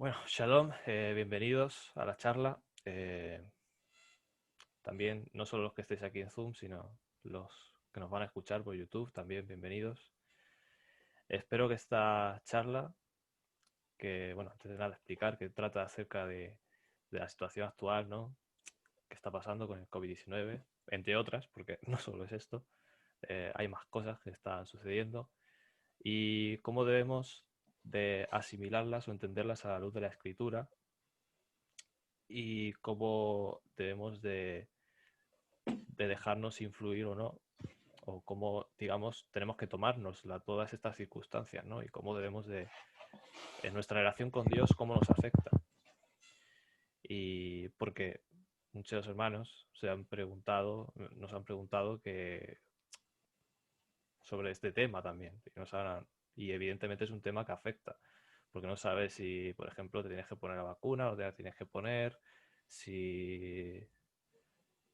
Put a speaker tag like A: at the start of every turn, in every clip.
A: Bueno, Shalom, bienvenidos a la charla. También, no solo los que estéis aquí en Zoom, sino los que nos van a escuchar por YouTube, también bienvenidos. Espero que esta charla, que, bueno, antes de nada explicar, que trata acerca de la situación actual, ¿no? Que está pasando con el COVID-19, entre otras, porque no solo es esto, hay más cosas que están sucediendo y cómo debemos de asimilarlas o entenderlas a la luz de la escritura y cómo debemos de dejarnos influir o no, o cómo, digamos, tenemos que tomarnos todas estas circunstancias, ¿no? Y cómo debemos en nuestra relación con Dios, cómo nos afecta. Y porque muchos hermanos nos han preguntado sobre este tema también. Y evidentemente es un tema que afecta, porque no sabes si, por ejemplo, te tienes que poner la vacuna o te la tienes que poner, si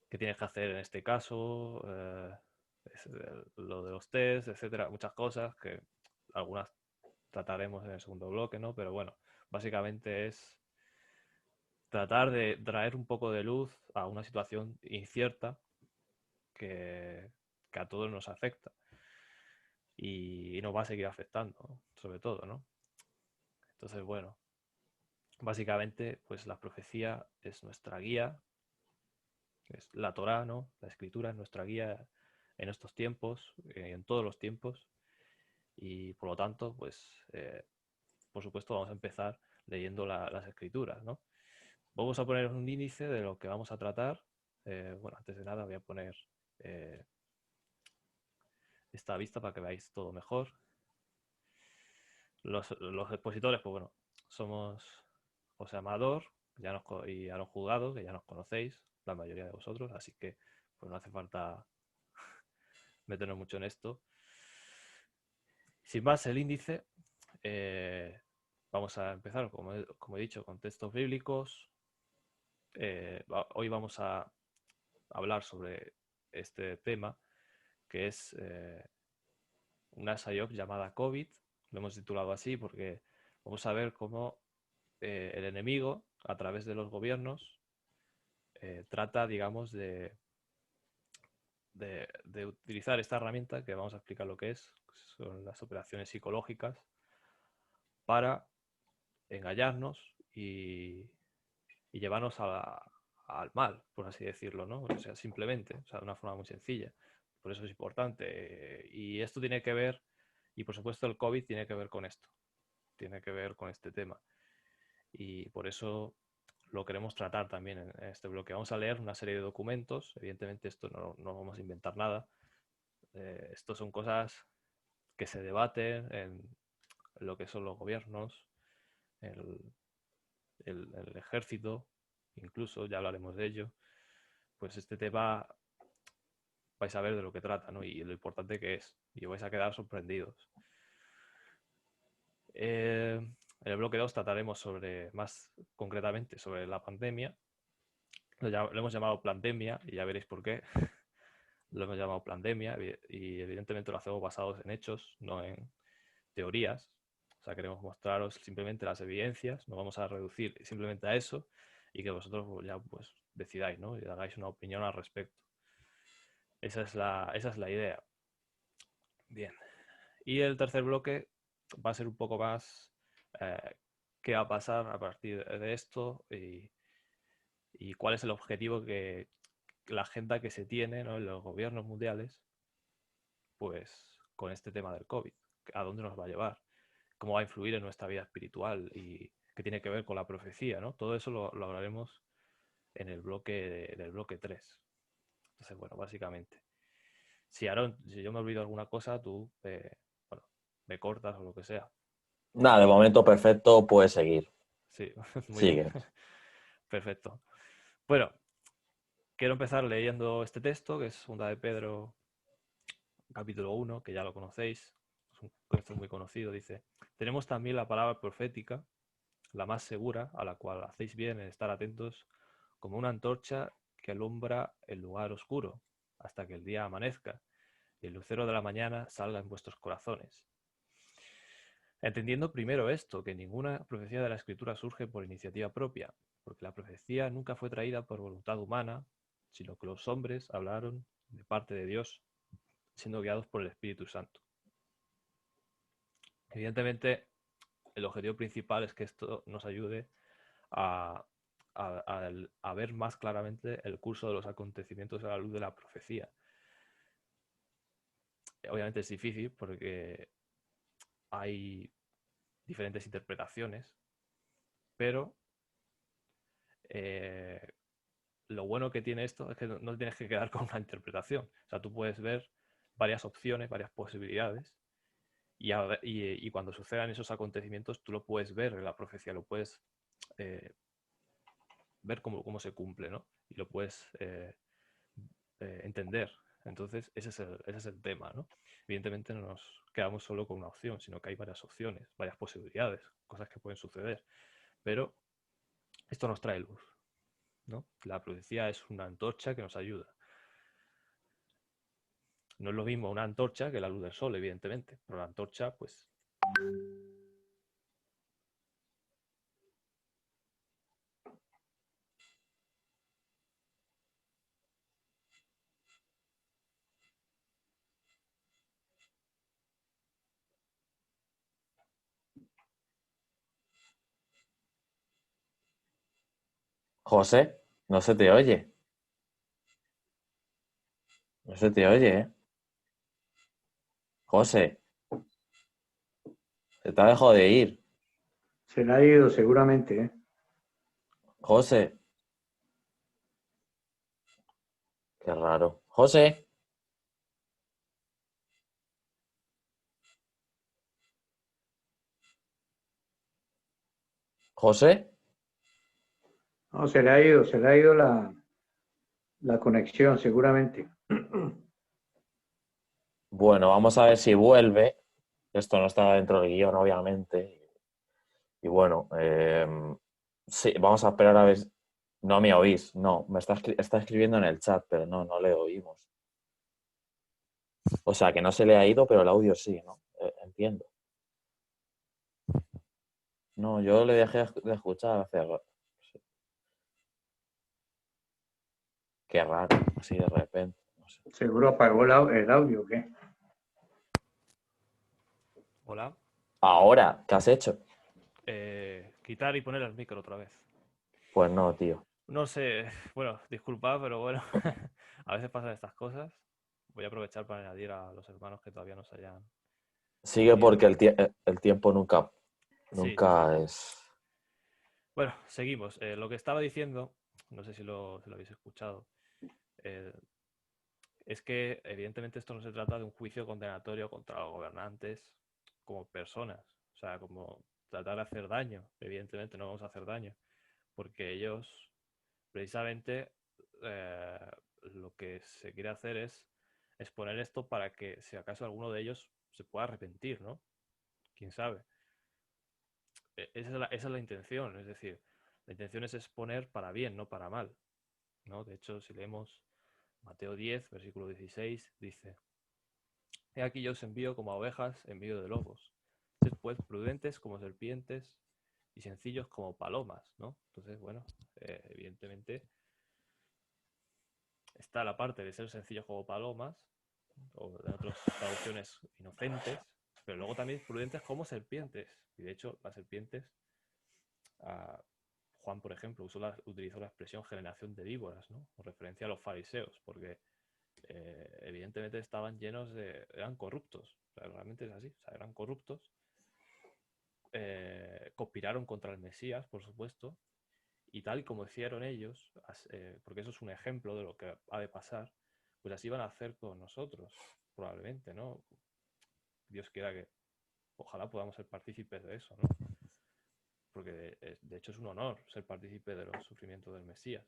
A: qué tienes que hacer en este caso, lo de los test, etcétera, muchas cosas que algunas trataremos en el segundo bloque, ¿no? Pero bueno, básicamente es tratar de traer un poco de luz a una situación incierta que, que a todos nos afecta y nos va a seguir afectando, ¿no? Sobre todo, ¿no? Entonces, bueno, básicamente, pues la profecía es nuestra guía, es la Torá, ¿no? La escritura es nuestra guía en estos tiempos, en todos los tiempos, y por lo tanto, pues, por supuesto, vamos a empezar leyendo las escrituras, ¿no? Vamos a poner un índice de lo que vamos a tratar. Bueno, antes de nada voy a poner eh, esta vista para que veáis todo mejor. Los expositores, pues bueno, somos José Amador y Aaron Jugado, que ya nos conocéis, la mayoría de vosotros, así que pues no hace falta meternos mucho en esto. Sin más, el índice, vamos a empezar, como he dicho, con textos bíblicos. Hoy vamos a hablar sobre este tema, que es una PSYOP llamada COVID. Lo hemos titulado así porque vamos a ver cómo el enemigo, a través de los gobiernos, trata, digamos, de utilizar esta herramienta, que vamos a explicar lo que es, son las operaciones psicológicas, para engañarnos y llevarnos al mal, por así decirlo, ¿no? O sea, simplemente, o sea, de una forma muy sencilla. Por eso es importante. Y esto tiene que ver, y por supuesto el COVID tiene que ver con esto, tiene que ver con este tema. Y por eso lo queremos tratar también en este bloque. Vamos a leer una serie de documentos, evidentemente esto no vamos a inventar nada. Esto son cosas que se debaten en lo que son los gobiernos, el, el ejército, incluso, ya hablaremos de ello. Pues este tema vais a ver de lo que trata, ¿no? Y lo importante que es. Y os vais a quedar sorprendidos. En el bloque 2 trataremos más concretamente sobre la pandemia. Lo hemos llamado pandemia y ya veréis por qué. Lo hemos llamado pandemia y evidentemente lo hacemos basados en hechos, no en teorías. O sea, queremos mostraros simplemente las evidencias, no vamos a reducir simplemente a eso y que vosotros ya pues decidáis, ¿no? Y hagáis una opinión al respecto. Esa es la idea. Bien. Y el tercer bloque va a ser un poco más qué va a pasar a partir de esto y cuál es el objetivo la agenda que se tiene, ¿no? En los gobiernos mundiales, pues con este tema del COVID. ¿A dónde nos va a llevar? ¿Cómo va a influir en nuestra vida espiritual? Y qué tiene que ver con la profecía, ¿no? Todo eso lo hablaremos en el del bloque 3. Entonces, bueno, básicamente. Si, Aaron, si yo me olvido alguna cosa, tú bueno, me cortas o lo que sea.
B: Nada, de momento perfecto, puedes seguir.
A: Sí, muy bien.
B: Sigue.
A: Perfecto. Bueno, quiero empezar leyendo este texto, que es 2 de Pedro, capítulo 1, que ya lo conocéis. Es un texto muy conocido. Dice: tenemos también la palabra profética, la más segura, a la cual hacéis bien en estar atentos, como una antorcha que alumbra el lugar oscuro, hasta que el día amanezca y el lucero de la mañana salga en vuestros corazones. Entendiendo primero esto, que ninguna profecía de la Escritura surge por iniciativa propia, porque la profecía nunca fue traída por voluntad humana, sino que los hombres hablaron de parte de Dios, siendo guiados por el Espíritu Santo. Evidentemente, el objetivo principal es que esto nos ayude a, a ver más claramente el curso de los acontecimientos a la luz de la profecía. Obviamente es difícil porque hay diferentes interpretaciones, pero lo bueno que tiene esto es que no te tienes que quedar con una interpretación. O sea, tú puedes ver varias opciones, varias posibilidades, y cuando sucedan esos acontecimientos, tú lo puedes ver en la profecía, lo puedes ver cómo se cumple, ¿no? Y lo puedes entender. Entonces, ese es el tema, ¿no? Evidentemente no nos quedamos solo con una opción, sino que hay varias opciones, varias posibilidades, cosas que pueden suceder. Pero esto nos trae luz, ¿no? La profecía es una antorcha que nos ayuda. No es lo mismo una antorcha que la luz del sol, evidentemente, pero la antorcha, pues...
B: José, no se te oye. No se te oye, ¿eh? José, se te ha dejado de ir.
C: Se le ha ido seguramente, ¿eh?
B: José, qué raro. José, José.
C: No, se le ha ido la conexión seguramente.
B: Bueno, vamos a ver si vuelve. Esto no está dentro del guión, obviamente. Y bueno, sí, vamos a esperar a ver. No me oís, no, está escribiendo en el chat, pero no le oímos. O sea, que no se le ha ido, pero el audio sí, ¿no? Entiendo. No, yo le dejé de escuchar hace rato. Sí. Qué raro, así de repente. No sé.
C: Seguro apagó el audio, ¿o qué?
A: Hola.
B: Ahora, ¿qué has hecho?
A: Quitar y poner el micro otra vez.
B: Pues no, tío.
A: No sé, bueno, disculpad, pero bueno, a veces pasan estas cosas. Voy a aprovechar para añadir a los hermanos que todavía no se hayan
B: Sigue
A: unido.
B: porque el tiempo nunca,
A: Sí, sí, sí.
B: nunca es.
A: Bueno, seguimos. Lo que estaba diciendo, no sé si lo habéis escuchado, eh, es que evidentemente esto no se trata de un juicio condenatorio contra los gobernantes como personas, o sea, como tratar de hacer daño. Evidentemente no vamos a hacer daño, porque ellos precisamente eh, lo que se quiere hacer es exponer esto para que si acaso alguno de ellos se pueda arrepentir, ¿no? ¿Quién sabe? Esa es la intención, es decir, la intención es exponer para bien, no para mal, ¿no? De hecho, si leemos Mateo 10, versículo 16, dice: He aquí yo os envío como a ovejas en medio de lobos. Sed pues prudentes como serpientes y sencillos como palomas, ¿no? Entonces, bueno, evidentemente está la parte de ser sencillos como palomas, o en otras traducciones inocentes, pero luego también prudentes como serpientes. Y de hecho, las serpientes, uh, Juan, por ejemplo, utilizó la expresión generación de víboras, ¿no? En referencia a los fariseos, porque evidentemente estaban llenos de... eran corruptos, o sea, realmente es así, o sea, eran corruptos, conspiraron contra el Mesías, por supuesto, y tal como hicieron ellos, porque eso es un ejemplo de lo que ha de pasar, pues así van a hacer con nosotros, probablemente, ¿no? Dios quiera que ojalá podamos ser partícipes de eso, ¿no? Porque de hecho es un honor ser partícipe de los sufrimientos del Mesías.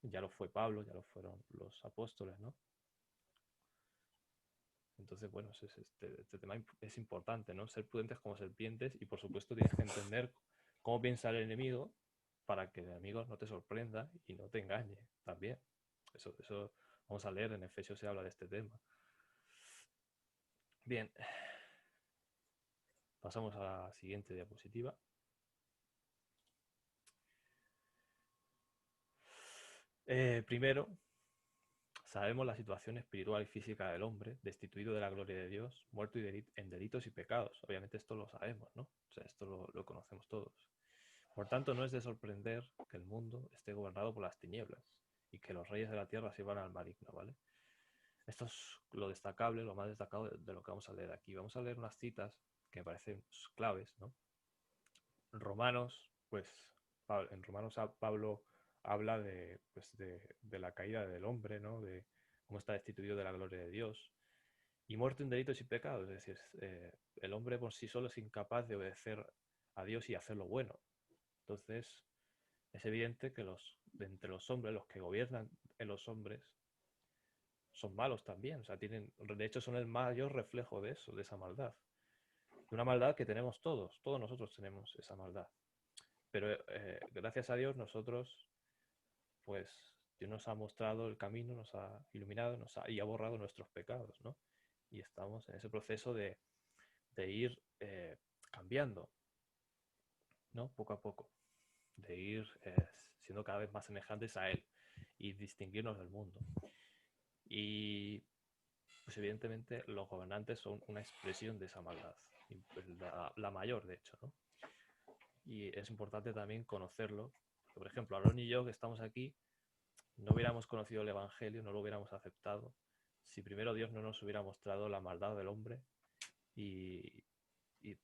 A: Ya lo fue Pablo, ya lo fueron los apóstoles, ¿no? Entonces, bueno, este tema es importante, ¿no? Ser prudentes como serpientes y, por supuesto, tienes que entender cómo piensa el enemigo para que el enemigo no te sorprenda y no te engañe también. Eso vamos a leer, en Efesios se habla de este tema. Bien. Pasamos a la siguiente diapositiva. Primero, sabemos la situación espiritual y física del hombre, destituido de la gloria de Dios, muerto en delitos y pecados. Obviamente esto lo sabemos, ¿no? O sea, esto lo conocemos todos. Por tanto, no es de sorprender que el mundo esté gobernado por las tinieblas y que los reyes de la tierra sirvan al maligno, ¿vale? Esto es lo destacable, lo más destacado de lo que vamos a leer aquí. Vamos a leer unas citas que me parecen claves, ¿no? Romanos, pues, en Romanos Pablo habla pues, de la caída del hombre, ¿no? De cómo está destituido de la gloria de Dios y muerto en delitos y pecados. Es decir, el hombre por sí solo es incapaz de obedecer a Dios y hacer lo bueno. Entonces, es evidente que de entre los hombres, los que gobiernan en los hombres, son malos también. O sea, de hecho, son el mayor reflejo de eso, de esa maldad. De una maldad que tenemos todos nosotros tenemos esa maldad. Pero gracias a Dios nosotros, pues Dios nos ha mostrado el camino, nos ha iluminado y ha borrado nuestros pecados, ¿no? Y estamos en ese proceso de ir cambiando, ¿no? Poco a poco, de ir siendo cada vez más semejantes a Él y distinguirnos del mundo. Y pues evidentemente los gobernantes son una expresión de esa maldad, y, pues, la mayor de hecho, ¿no? Y es importante también conocerlo. Por ejemplo, Aaron y yo que estamos aquí, no hubiéramos conocido el Evangelio, no lo hubiéramos aceptado, si primero Dios no nos hubiera mostrado la maldad del hombre y, y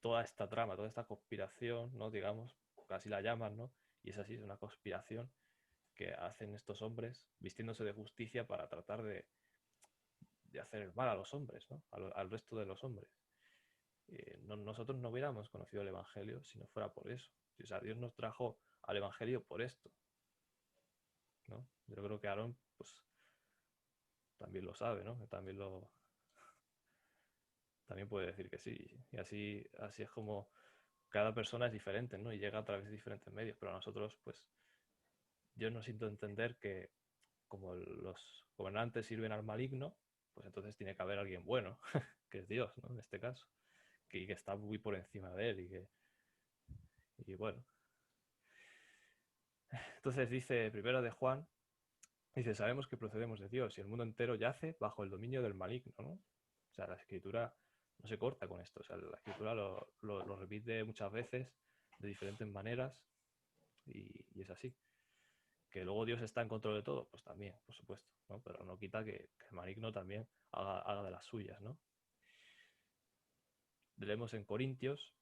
A: toda esta trama, toda esta conspiración, ¿no? Digamos, casi la llaman, ¿no? Y es así, es una conspiración que hacen estos hombres vistiéndose de justicia para tratar de hacer el mal a los hombres, ¿no? Al resto de los hombres. Nosotros no hubiéramos conocido el Evangelio si no fuera por eso. O sea, Dios nos trajo al Evangelio por esto, ¿no? Yo creo que Aarón, pues, también lo sabe, ¿no? También puede decir que sí. Y así es como cada persona es diferente, ¿no? Y llega a través de diferentes medios. Pero a nosotros, pues, Dios nos hizo entender que como los gobernantes sirven al maligno, pues entonces tiene que haber alguien bueno, que es Dios, ¿no? En este caso, que está muy por encima de él y bueno. Entonces dice primero de Juan, dice, sabemos que procedemos de Dios y el mundo entero yace bajo el dominio del maligno, ¿no? O sea, la escritura no se corta con esto, o sea, la escritura lo repite muchas veces de diferentes maneras y es así. Que luego Dios está en control de todo, pues también, por supuesto, ¿no? Pero no quita que el maligno también haga de las suyas, ¿no? Leemos en Corintios,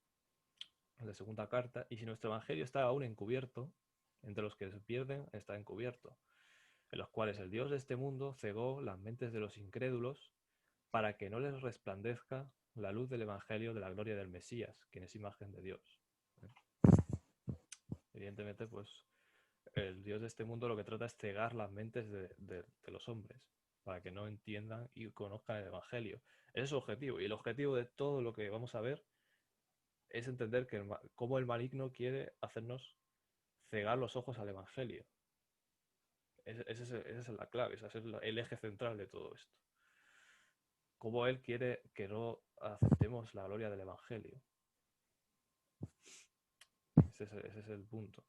A: en la segunda carta, y si nuestro evangelio está aún encubierto, entre los que se pierden está encubierto, en los cuales el Dios de este mundo cegó las mentes de los incrédulos para que no les resplandezca la luz del evangelio de la gloria del Mesías, quien es imagen de Dios. Evidentemente, pues el Dios de este mundo lo que trata es cegar las mentes de los hombres para que no entiendan y conozcan el Evangelio. Ese es su objetivo. Y el objetivo de todo lo que vamos a ver es entender cómo el maligno quiere hacernos cegar los ojos al Evangelio. Esa es la clave, ese es el eje central de todo esto. Cómo él quiere que no aceptemos la gloria del Evangelio. Ese es el punto.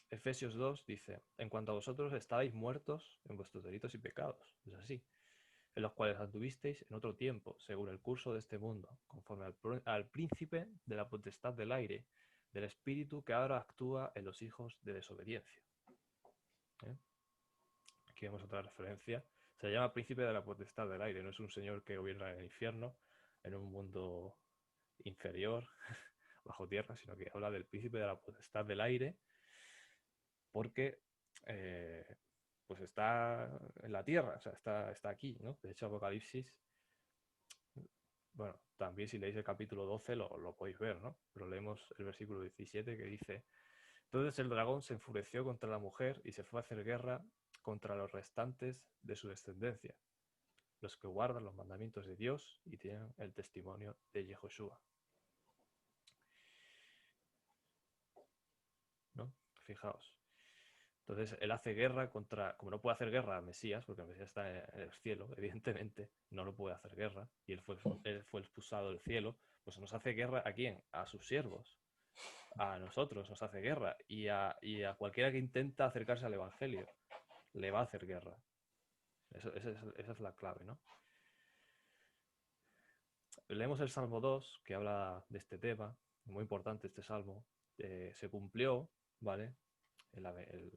A: Efesios 2 dice, en cuanto a vosotros estabais muertos en vuestros delitos y pecados, es así, en los cuales anduvisteis en otro tiempo, según el curso de este mundo, conforme al príncipe de la potestad del aire, del espíritu que ahora actúa en los hijos de desobediencia. Aquí vemos otra referencia. Se llama príncipe de la potestad del aire, no es un señor que gobierna en el infierno, en un mundo inferior, bajo tierra, sino que habla del príncipe de la potestad del aire, porque pues está en la tierra, o sea, está aquí, ¿no? De hecho, Apocalipsis, bueno, también si leéis el capítulo 12 lo podéis ver, ¿no? Pero leemos el versículo 17 que dice, entonces el dragón se enfureció contra la mujer y se fue a hacer guerra contra los restantes de su descendencia, los que guardan los mandamientos de Dios y tienen el testimonio de Yehoshua. ¿No? Fijaos. Entonces, él hace guerra contra, como no puede hacer guerra al Mesías, porque el Mesías está en el cielo, evidentemente, no lo puede hacer guerra, y él fue expulsado del cielo, pues nos hace guerra ¿a quién? A sus siervos, a nosotros nos hace guerra, y a cualquiera que intenta acercarse al Evangelio, le va a hacer guerra. Esa es la clave, ¿no? Leemos el Salmo 2, que habla de este tema, muy importante este salmo. Se cumplió, ¿vale?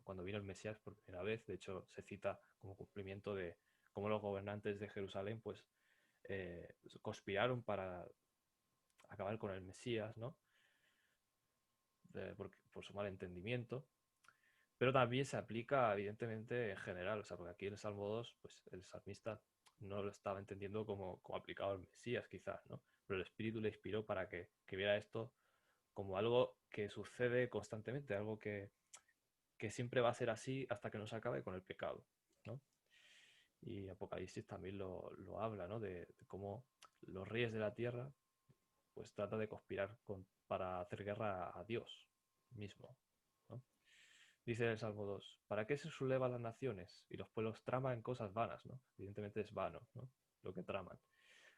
A: Cuando vino el Mesías por primera vez, de hecho se cita como cumplimiento de cómo los gobernantes de Jerusalén pues conspiraron para acabar con el Mesías, ¿no? Por su mal entendimiento. Pero también se aplica evidentemente en general, o sea, porque aquí en el Salmo 2, pues el salmista no lo estaba entendiendo como aplicado al Mesías quizás, ¿no? Pero el Espíritu le inspiró para que viera esto como algo que sucede constantemente, algo que siempre va a ser así hasta que no se acabe con el pecado, ¿no? Y Apocalipsis también lo habla, ¿no? De cómo los reyes de la tierra pues tratan de conspirar para hacer guerra a Dios mismo, ¿no? Dice el Salmo 2, ¿para qué se sublevan las naciones y los pueblos traman cosas vanas, ¿no? Evidentemente es vano, ¿no? Lo que traman.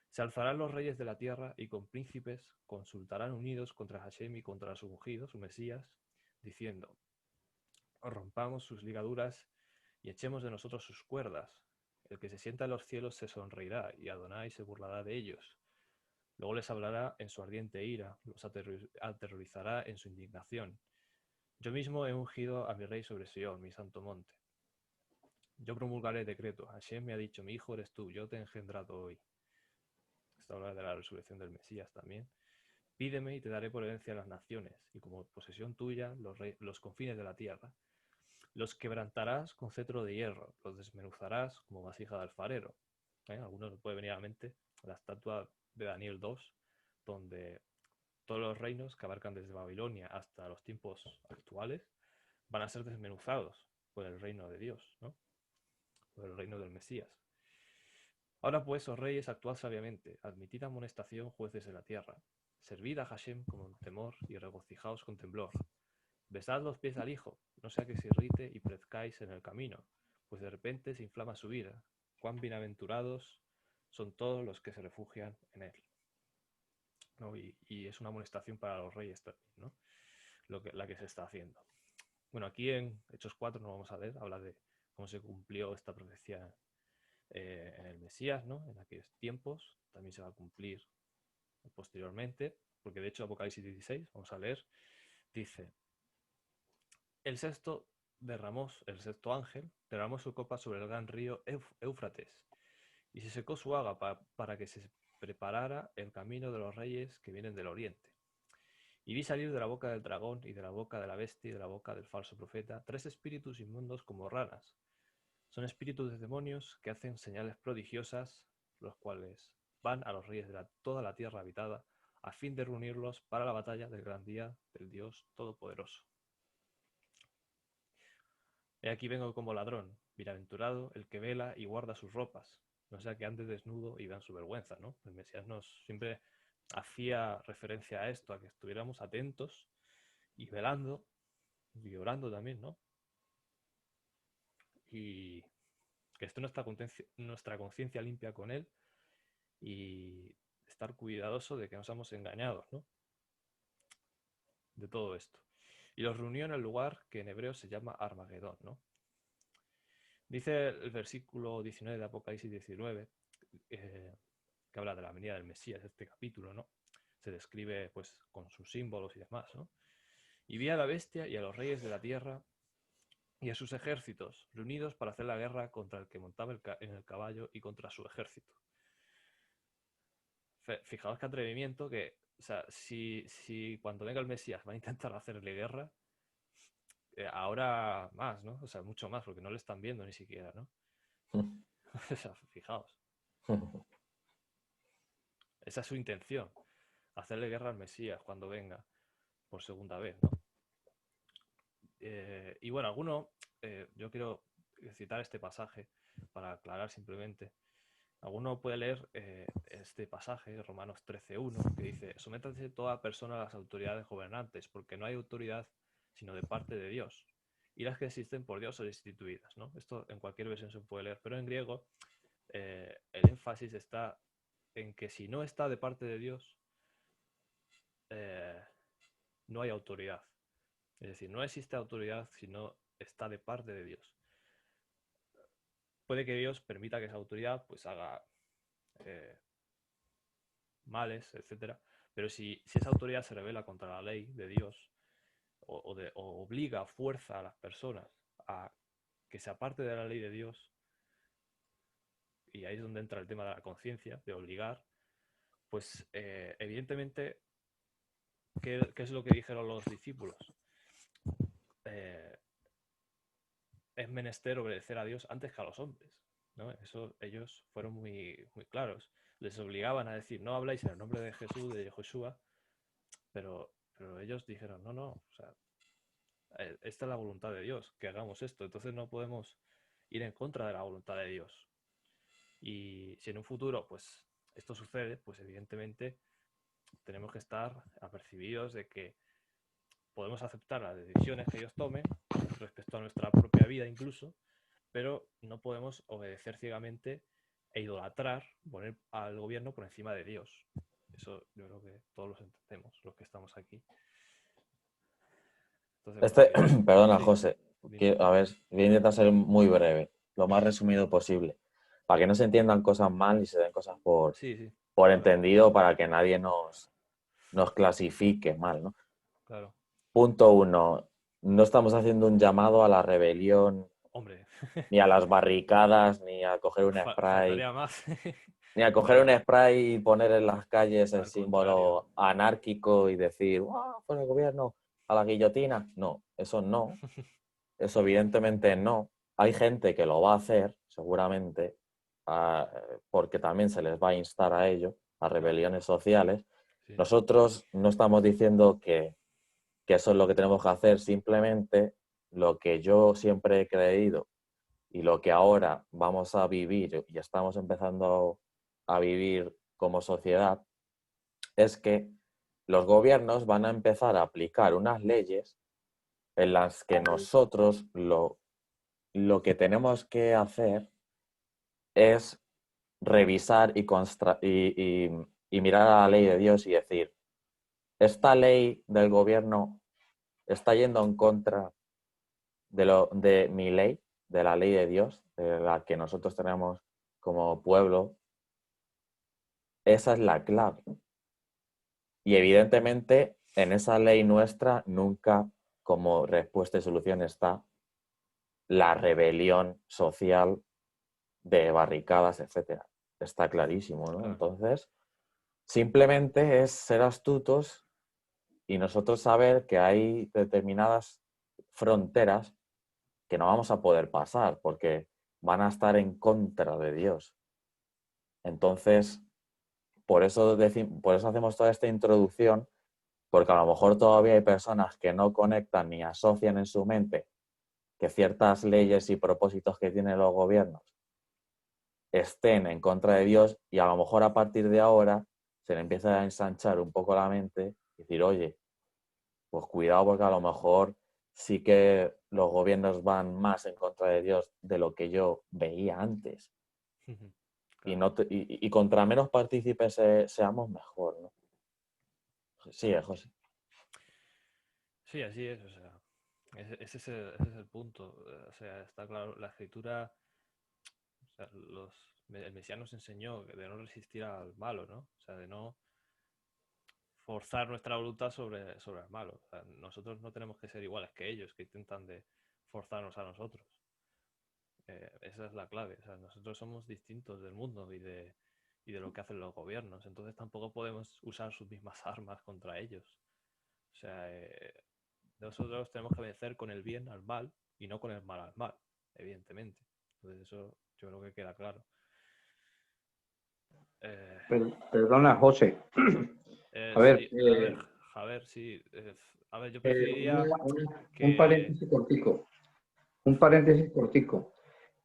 A: Se alzarán los reyes de la tierra y con príncipes consultarán unidos contra Hashem y contra su ungido, su Mesías, diciendo, rompamos sus ligaduras y echemos de nosotros sus cuerdas. El que se sienta en los cielos se sonreirá y Adonai se burlará de ellos. Luego les hablará en su ardiente ira, los aterrorizará en su indignación. Yo mismo he ungido a mi rey sobre Sion, mi santo monte. Yo promulgaré decreto. Hashem me ha dicho, mi hijo eres tú, yo te he engendrado hoy. Esta habla de la resurrección del Mesías también. Pídeme y te daré por herencia a las naciones, y como posesión tuya los confines de la tierra. Los quebrantarás con cetro de hierro, los desmenuzarás como vasija de alfarero. Algunos puede venir a la mente la estatua de Daniel 2, donde todos los reinos que abarcan desde Babilonia hasta los tiempos actuales van a ser desmenuzados por el reino de Dios, ¿no? Por el reino del Mesías. Ahora pues, oh reyes, actuad sabiamente, admitid amonestación, jueces de la tierra. Servid a Hashem con temor y regocijaos con temblor. Besad los pies al Hijo, no sea que se irrite y perezcáis en el camino, pues de repente se inflama su ira. Cuán bienaventurados son todos los que se refugian en él. ¿No? Y es una amonestación para los reyes también, ¿no? La que se está haciendo. Bueno, aquí en Hechos 4 no vamos a ver, habla de cómo se cumplió esta profecía en el Mesías, ¿no? En aquellos tiempos, también se va a cumplir posteriormente, porque de hecho Apocalipsis 16, vamos a leer, dice, el sexto ángel, derramó su copa sobre el gran río Éufrates, y se secó su agua para que se preparara el camino de los reyes que vienen del oriente. Y vi salir de la boca del dragón y de la boca de la bestia y de la boca del falso profeta 3 espíritus inmundos como ranas. Son espíritus de demonios que hacen señales prodigiosas, los cuales van a los reyes de toda la tierra habitada a fin de reunirlos para la batalla del gran día del Dios Todopoderoso. He aquí vengo como ladrón, bienaventurado el que vela y guarda sus ropas, no sea que ande desnudo y vean su vergüenza, ¿no? El Mesías nos siempre hacía referencia a esto, a que estuviéramos atentos y velando y orando también, ¿no? Y que esté nuestra conciencia limpia con él y estar cuidadoso de que no seamos engañados, ¿no? De todo esto. Y los reunió en el lugar que en hebreo se llama Armagedón, ¿no? Dice el versículo 19 de Apocalipsis 19, que habla de la venida del Mesías, este capítulo, ¿no? Se describe pues con sus símbolos y demás, ¿no? Y vi a la bestia y a los reyes de la tierra y a sus ejércitos reunidos para hacer la guerra contra el que montaba en el caballo y contra su ejército. Fijaos qué atrevimiento que, o sea, si cuando venga el Mesías van a intentar hacerle guerra, ahora más, ¿no? O sea, mucho más, porque no le están viendo ni siquiera, ¿no? O sea, fijaos. Esa es su intención, hacerle guerra al Mesías cuando venga por segunda vez, ¿no? Y bueno, yo quiero citar este pasaje para aclarar simplemente. Alguno puede leer este pasaje, Romanos 13:1, que dice, sométase toda persona a las autoridades gobernantes, porque no hay autoridad sino de parte de Dios. y las que existen por Dios son instituidas, ¿no? Esto en cualquier versión se puede leer, pero en griego el énfasis está en que si no está de parte de Dios, no hay autoridad. Es decir, no existe autoridad si no está de parte de Dios. Puede que Dios permita que esa autoridad pues haga males, etcétera, pero si esa autoridad se revela contra la ley de Dios o obliga, fuerza a las personas a que se aparte de la ley de Dios, y ahí es donde entra el tema de la conciencia, de obligar, pues evidentemente, ¿qué es lo que dijeron los discípulos? Es menester obedecer a Dios antes que a los hombres, ¿no? Eso ellos fueron muy, muy claros. Les obligaban a decir, no habláis en el nombre de Jesús, de Josué, pero ellos dijeron, no, o sea, esta es la voluntad de Dios, que hagamos esto. Entonces no podemos ir en contra de la voluntad de Dios. Y si en un futuro, pues, esto sucede, pues evidentemente tenemos que estar apercibidos de que podemos aceptar las decisiones que ellos tomen respecto a nuestra propia vida incluso, pero no podemos obedecer ciegamente e idolatrar, poner al gobierno por encima de Dios. Eso yo creo que todos los entendemos, los que estamos aquí. Entonces, bueno,
B: Perdona,
A: sí,
B: José, a ver, voy a intentar ser muy breve, lo más resumido posible, para que no se entiendan cosas mal y se den cosas por
A: claro,
B: entendido, para que nadie nos clasifique mal, ¿no?
A: Claro.
B: Punto 1. No estamos haciendo un llamado a la rebelión,
A: Hombre,
B: ni a las barricadas, ni a coger un spray,
A: faltaría más.
B: ni a coger un spray y poner en las calles el
A: Al
B: símbolo
A: contrario.
B: anárquico y decir, ¡wow! Por el gobierno a la guillotina. No, eso no. Eso evidentemente no. Hay gente que lo va a hacer, seguramente, porque también se les va a instar a ello, a rebeliones sociales.
A: Sí.
B: Nosotros no estamos diciendo que eso es lo que tenemos que hacer, simplemente lo que yo siempre he creído y lo que ahora vamos a vivir y estamos empezando a vivir como sociedad es que los gobiernos van a empezar a aplicar unas leyes en las que nosotros lo que tenemos que hacer es revisar y mirar a la ley de Dios y decir, esta ley del gobierno está yendo en contra de mi ley, de la ley de Dios, de la que nosotros tenemos como pueblo. Esa es la clave. Y evidentemente en esa ley nuestra nunca como respuesta y solución está la rebelión social de barricadas, etcétera. Está clarísimo, ¿no?
A: Claro.
B: Entonces, simplemente es ser astutos y nosotros saber que hay determinadas fronteras que no vamos a poder pasar porque van a estar en contra de Dios. Entonces, por eso hacemos toda esta introducción, porque a lo mejor todavía hay personas que no conectan ni asocian en su mente que ciertas leyes y propósitos que tienen los gobiernos estén en contra de Dios, y a lo mejor a partir de ahora se le empieza a ensanchar un poco la mente y decir, oye, pues cuidado porque a lo mejor sí que los gobiernos van más en contra de Dios de lo que yo veía antes. Claro. Y contra menos partícipes seamos, mejor, ¿no? Sí, José.
A: Sí, así es. O sea, ese es el punto. O sea, está claro, la escritura, o sea, el Mesías nos enseñó de no resistir al malo, ¿no? O sea, de no forzar nuestra voluntad sobre el malo. O sea, nosotros no tenemos que ser iguales que ellos, que intentan de forzarnos a nosotros. Esa es la clave. O sea, nosotros somos distintos del mundo y de lo que hacen los gobiernos. Entonces tampoco podemos usar sus mismas armas contra ellos. O sea, nosotros tenemos que vencer con el bien al mal y no con el mal al mal, evidentemente. Entonces eso yo creo que queda claro.
C: Perdona, José.
A: A
C: A ver,
A: sí, a ver, Javier, sí. A ver, yo preferiría
C: un
A: que...
C: paréntesis cortico. Un paréntesis cortico.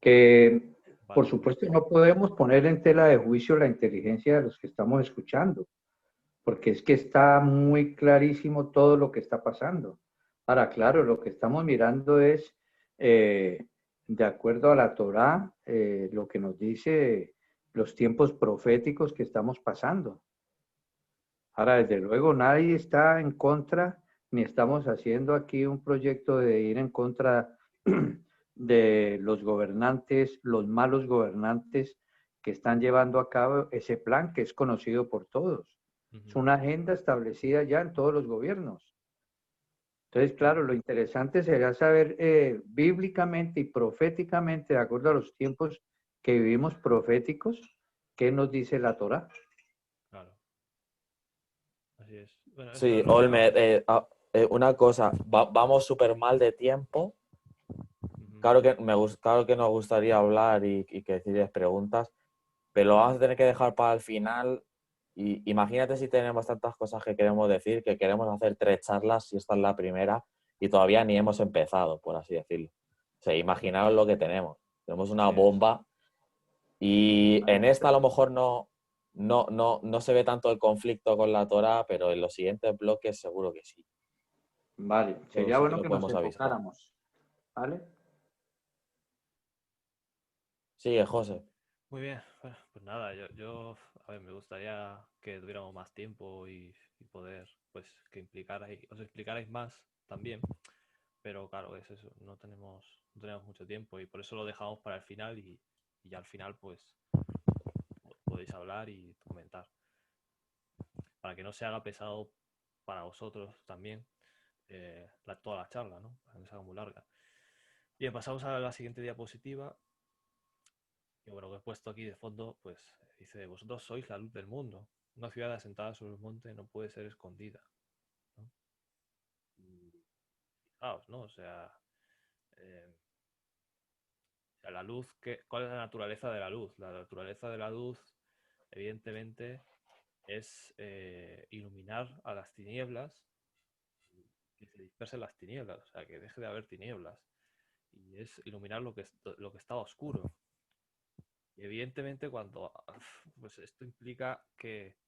C: Que, por
A: Vale.
C: supuesto, no podemos poner en tela de juicio la inteligencia de los que estamos escuchando, porque es que está muy clarísimo todo lo que está pasando. Ahora, claro, lo que estamos mirando es de acuerdo a la Torá, lo que nos dice los tiempos proféticos que estamos pasando. Ahora, desde luego, nadie está en contra, ni estamos haciendo aquí un proyecto de ir en contra de los gobernantes, los malos gobernantes que están llevando a cabo ese plan que es conocido por todos. Es una agenda establecida ya en todos los gobiernos. Entonces, claro, lo interesante sería saber bíblicamente y proféticamente, de acuerdo a los tiempos que vivimos proféticos, qué nos dice la Torá.
A: Claro. Así es. Bueno, eso
B: Sí,
A: es lo que
B: Olme,
A: vamos.
B: una cosa, vamos súper mal de tiempo. Claro claro que nos gustaría hablar y que decides preguntas, pero lo vamos a tener que dejar para el final. Y imagínate si tenemos tantas cosas que queremos decir, que queremos hacer 3 charlas, y esta es la primera, y todavía ni hemos empezado, por así decirlo. O sea, imaginaos lo que tenemos. Tenemos una
A: Así es.
B: bomba y en
C: Vale,
B: esta a lo mejor no se ve tanto el conflicto con la Torah, pero en los siguientes bloques seguro que sí.
C: vale,
B: Eso
C: sería
B: sí que
C: bueno
B: lo
C: que nos
B: podemos avisar.
C: enfocáramos, ¿vale?
B: Sigue, José.
A: Muy bien. Bueno, pues nada, a ver, me gustaría que tuviéramos más tiempo y poder, pues, que os explicarais más también. Pero claro, es eso, no tenemos mucho tiempo y por eso lo dejamos para el final y ya al final, pues, podéis hablar y comentar. Para que no se haga pesado para vosotros también toda la charla, ¿no? Para que no se haga muy larga. Bien, pasamos a la siguiente diapositiva. Y bueno, que he puesto aquí de fondo, pues dice, vosotros sois la luz del mundo. Una ciudad asentada sobre un monte no puede ser escondida, ¿no? Y fijaos, ¿no? Eh, o sea, la luz, ¿cuál es la naturaleza de la luz? La naturaleza de la luz, evidentemente, es iluminar a las tinieblas, que se dispersen las tinieblas, o sea, que deje de haber tinieblas. Y es iluminar lo que estaba oscuro. Y evidentemente pues esto implica que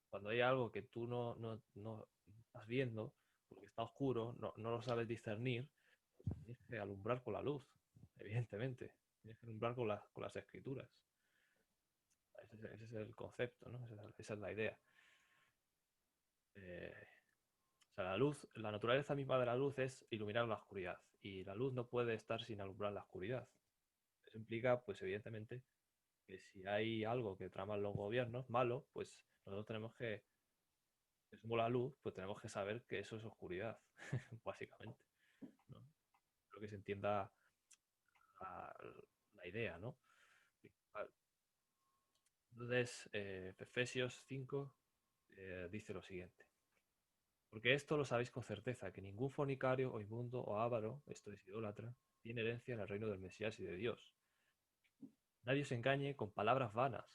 A: cuando hay algo que tú no estás viendo, porque está oscuro, no lo sabes discernir, pues tienes que alumbrar con la luz, evidentemente. Tienes que alumbrar con las escrituras. Ese es el concepto, ¿no? Esa es la idea. Eh, o sea, la naturaleza misma de la luz es iluminar la oscuridad. Y la luz no puede estar sin alumbrar la oscuridad. Eso implica, pues evidentemente, que si hay algo que traman los gobiernos malo, pues nosotros tenemos que somos la luz, pues tenemos que saber que eso es oscuridad, básicamente, ¿no? Creo que se entienda la, la idea, ¿no? Entonces, Efesios 5 dice lo siguiente. Porque esto lo sabéis con certeza, que ningún fornicario o inmundo o avaro, esto es idólatra, tiene herencia en el reino del Mesías y de Dios. Nadie os engañe con palabras vanas.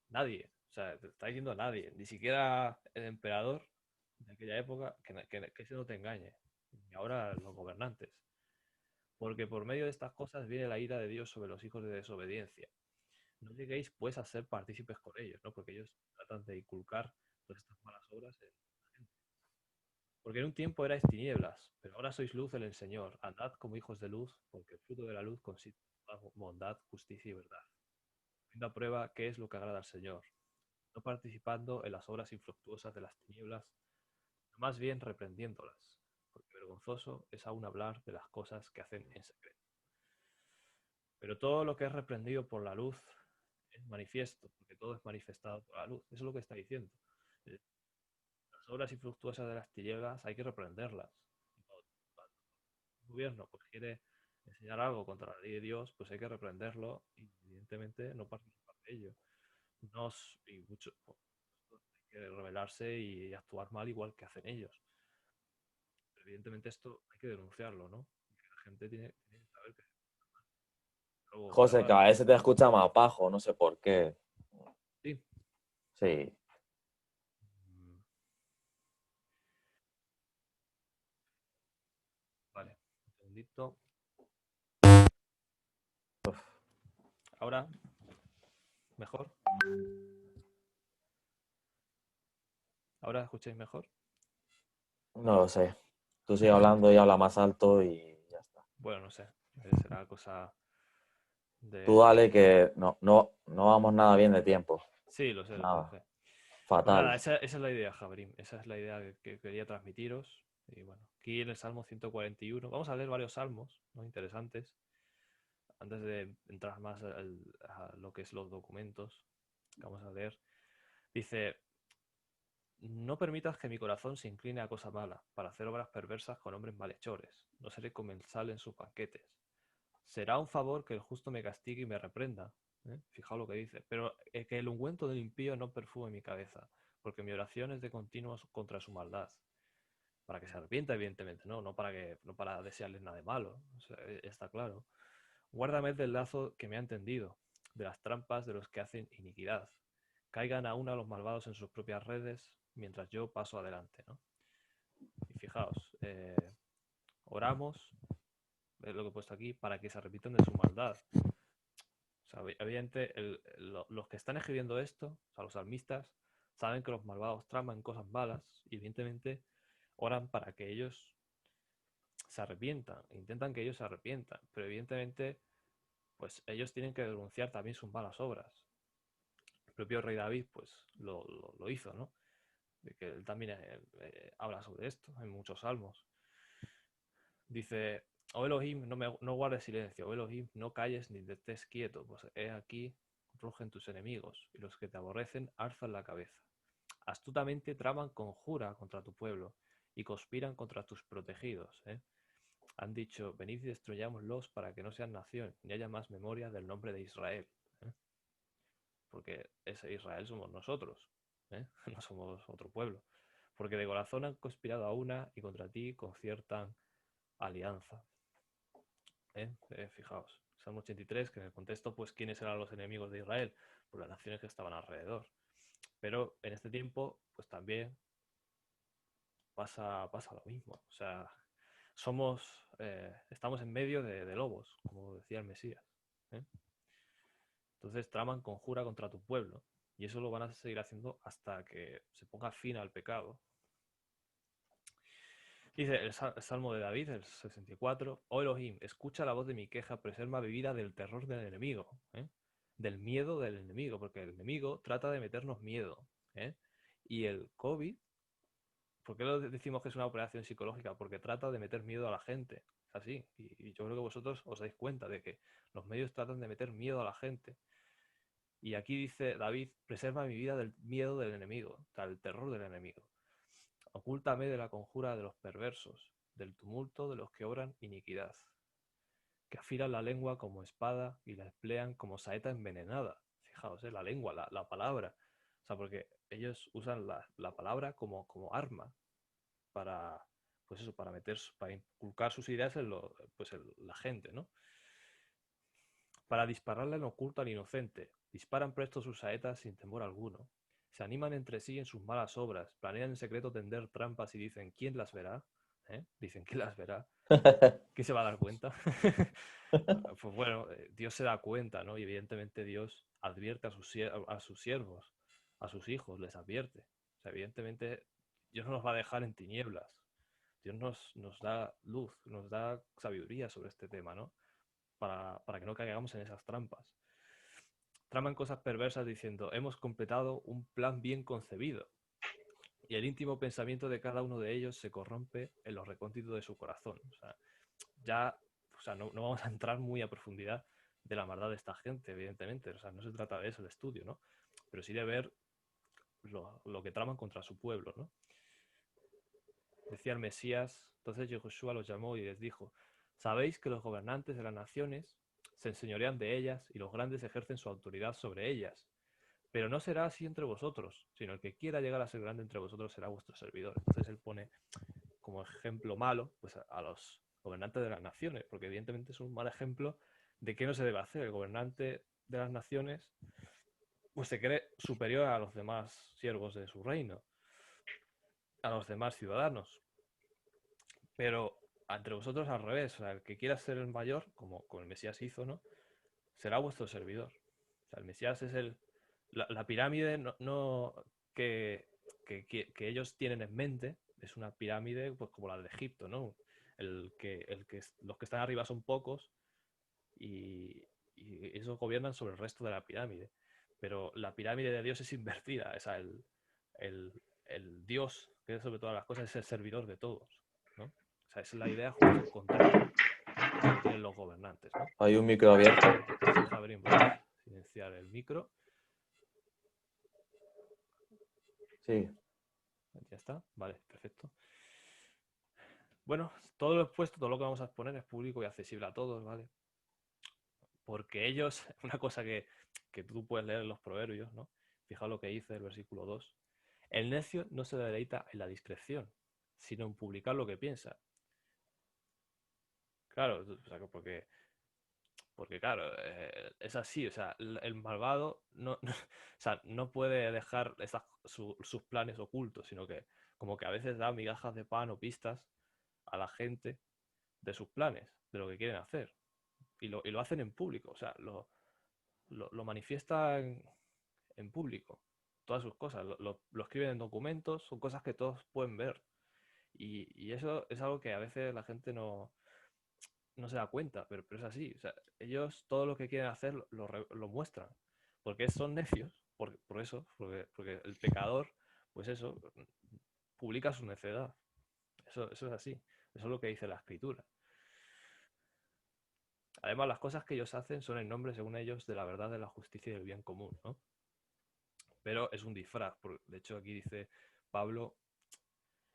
A: Nadie. O sea, te está diciendo nadie. Ni siquiera el emperador de aquella época, que ese no te engañe. Y ahora los gobernantes. Porque por medio de estas cosas viene la ira de Dios sobre los hijos de desobediencia. No lleguéis pues a ser partícipes con ellos, ¿no? Porque ellos tratan de inculcar todas estas malas obras en la gente. Porque en un tiempo erais tinieblas, pero ahora sois luz en el Señor. Andad como hijos de luz, porque el fruto de la luz consiste en bondad, justicia y verdad. Poniendo a prueba qué es lo que agrada al Señor, no participando en las obras infructuosas de las tinieblas, sino más bien reprendiéndolas, porque vergonzoso es aún hablar de las cosas que hacen en secreto. Pero todo lo que es reprendido por la luz es manifiesto, porque todo es manifestado por la luz. Eso es lo que está diciendo. Las obras infructuosas de las tinieblas hay que reprenderlas. Cuando un gobierno pues, quiere enseñar algo contra la ley de Dios, pues hay que reprenderlo y evidentemente no participar de ello. Y mucho, pues, hay que rebelarse y actuar mal igual que hacen ellos. Pero evidentemente esto hay que denunciarlo, ¿no? Porque la gente tiene que saber que luego
B: José, cada vez se te escucha más bajo, no sé por qué.
A: sí.
B: Sí.
A: Vale, un segundito.
B: Uf.
A: Ahora, mejor. Ahora escucháis mejor.
B: No lo sé. Tú sigue hablando y habla más alto y ya está.
A: Bueno, no sé. Será cosa
B: Tú
A: de...
B: dale que no vamos nada bien de tiempo.
A: Sí, lo sé, lo
B: Nada,
A: sé. Pues nada,
B: fatal.
A: esa es la idea, Jabrim. Esa es la idea que quería transmitiros. Y bueno, aquí en el Salmo 141, vamos a leer varios salmos, ¿no? Interesantes, antes de entrar más a lo que es los documentos que vamos a leer. Dice, no permitas que mi corazón se incline a cosa mala, para hacer obras perversas con hombres malhechores. No seré comensal en sus banquetes. Será un favor que el justo me castigue y me reprenda. Fijaos lo que dice. Pero que el ungüento del impío no perfume mi cabeza, porque mi oración es de continuo contra su maldad. Para que se arrepienta, evidentemente, ¿no? No para desearles nada de malo. O sea, está claro. Guárdame del lazo que me ha entendido, de las trampas de los que hacen iniquidad. Caigan aún a los malvados en sus propias redes, mientras yo paso adelante, ¿no? Y fijaos, oramos, es lo que he puesto aquí, para que se arrepientan de su maldad. O sea, evidentemente, los que están escribiendo esto, o sea, los salmistas, saben que los malvados traman cosas malas y evidentemente oran para que ellos se arrepientan, intentan que ellos se arrepientan, pero evidentemente, pues ellos tienen que denunciar también sus malas obras. El propio rey David, pues lo hizo, ¿no? De que él también habla sobre esto en muchos salmos. Dice, oh Elohim, no guardes silencio, oh Elohim, no calles ni te estés quieto, pues he aquí, rugen tus enemigos, y los que te aborrecen alzan la cabeza. Astutamente traman conjura contra tu pueblo, y conspiran contra tus protegidos. Han dicho, venid y destruyámoslos para que no sean nación, ni haya más memoria del nombre de Israel. ¿eh? Porque ese Israel somos nosotros, no somos otro pueblo. Porque de corazón han conspirado a una y contra ti conciertan alianza. Fijaos, Salmo 83, que en el contexto, pues, ¿quiénes eran los enemigos de Israel? Pues las naciones que estaban alrededor. Pero en este tiempo, pues también pasa lo mismo. O sea, estamos en medio de lobos, como decía el Mesías. ¿eh? Entonces traman conjura contra tu pueblo. Y eso lo van a seguir haciendo hasta que se ponga fin al pecado. Dice el Salmo de David, el 64, oh Elohim, escucha la voz de mi queja, preserva mi vida del terror del enemigo, del miedo del enemigo, porque el enemigo trata de meternos miedo. Y el COVID, ¿por qué lo decimos que es una operación psicológica? Porque trata de meter miedo a la gente. Es así. Y yo creo que vosotros os dais cuenta de que los medios tratan de meter miedo a la gente. Y aquí dice David, preserva mi vida del miedo del enemigo, o sea, del terror del enemigo. Ocúltame de la conjura de los perversos, del tumulto de los que obran iniquidad, que afilan la lengua como espada y la emplean como saeta envenenada. Fijaos, la lengua, la palabra. O sea, porque ellos usan la palabra como arma para, pues eso, para inculcar sus ideas en la gente, ¿no? Para dispararle en oculto al inocente. Disparan presto sus saetas sin temor alguno. Se animan entre sí en sus malas obras, planean en secreto tender trampas y dicen, ¿quién las verá? Dicen, ¿quién las verá? ¿Quién se va a dar cuenta? Pues bueno, Dios se da cuenta, ¿no? Y evidentemente Dios advierte a sus siervos, a sus hijos, les advierte. O sea, evidentemente Dios no nos va a dejar en tinieblas. Dios nos da luz, nos da sabiduría sobre este tema, ¿no? Para que no caigamos en esas trampas. Traman cosas perversas diciendo, hemos completado un plan bien concebido. Y el íntimo pensamiento de cada uno de ellos se corrompe en los recónditos de su corazón. O sea, no vamos a entrar muy a profundidad de la maldad de esta gente, evidentemente. O sea, no se trata de eso el estudio, ¿no? Pero sí de ver lo que traman contra su pueblo, ¿no? Decía el Mesías, entonces Yehoshua los llamó y les dijo, sabéis que los gobernantes de las naciones se enseñorean de ellas y los grandes ejercen su autoridad sobre ellas. Pero no será así entre vosotros, sino el que quiera llegar a ser grande entre vosotros será vuestro servidor. Entonces él pone como ejemplo malo pues a los gobernantes de las naciones, porque evidentemente es un mal ejemplo de qué no se debe hacer. El gobernante de las naciones pues se cree superior a los demás siervos de su reino, a los demás ciudadanos. Pero entre vosotros al revés, o sea, el que quiera ser el mayor, como el Mesías hizo, ¿no? Será vuestro servidor. O sea, el Mesías es la pirámide que, que ellos tienen en mente, es una pirámide pues como la de Egipto, ¿no? Los que están arriba son pocos y esos gobiernan sobre el resto de la pirámide. Pero la pirámide de Dios es invertida. O sea, el Dios, que es sobre todas las cosas, es el servidor de todos, ¿no? O sea, es la idea justo contraria que tienen los gobernantes, ¿no?
B: Hay un micro abierto.
A: Sí, Jabrín, voy a silenciar el micro.
B: Sí.
A: Ya está, vale, perfecto. Bueno, todo lo expuesto, todo lo que vamos a exponer es público y accesible a todos, ¿vale? Porque ellos, una cosa que tú puedes leer en los proverbios, ¿no? Fijaos lo que dice el versículo 2. El necio no se deleita en la discreción, sino en publicar lo que piensa. Claro, o sea, porque claro, es así, o sea, el malvado o sea, no puede dejar sus planes ocultos, sino que como que a veces da migajas de pan o pistas a la gente de sus planes, de lo que quieren hacer. Y lo hacen en público, o sea, lo manifiestan en público, todas sus cosas, lo escriben en documentos, son cosas que todos pueden ver. Y eso es algo que a veces la gente no se da cuenta, pero es así. O sea, ellos todo lo que quieren hacer lo muestran, porque son necios, por eso, porque el pecador, pues eso, publica su necedad. Eso es así, eso es lo que dice la escritura. Además, las cosas que ellos hacen son en nombre, según ellos, de la verdad, de la justicia y del bien común, ¿no? Pero es un disfraz. De hecho, aquí dice Pablo,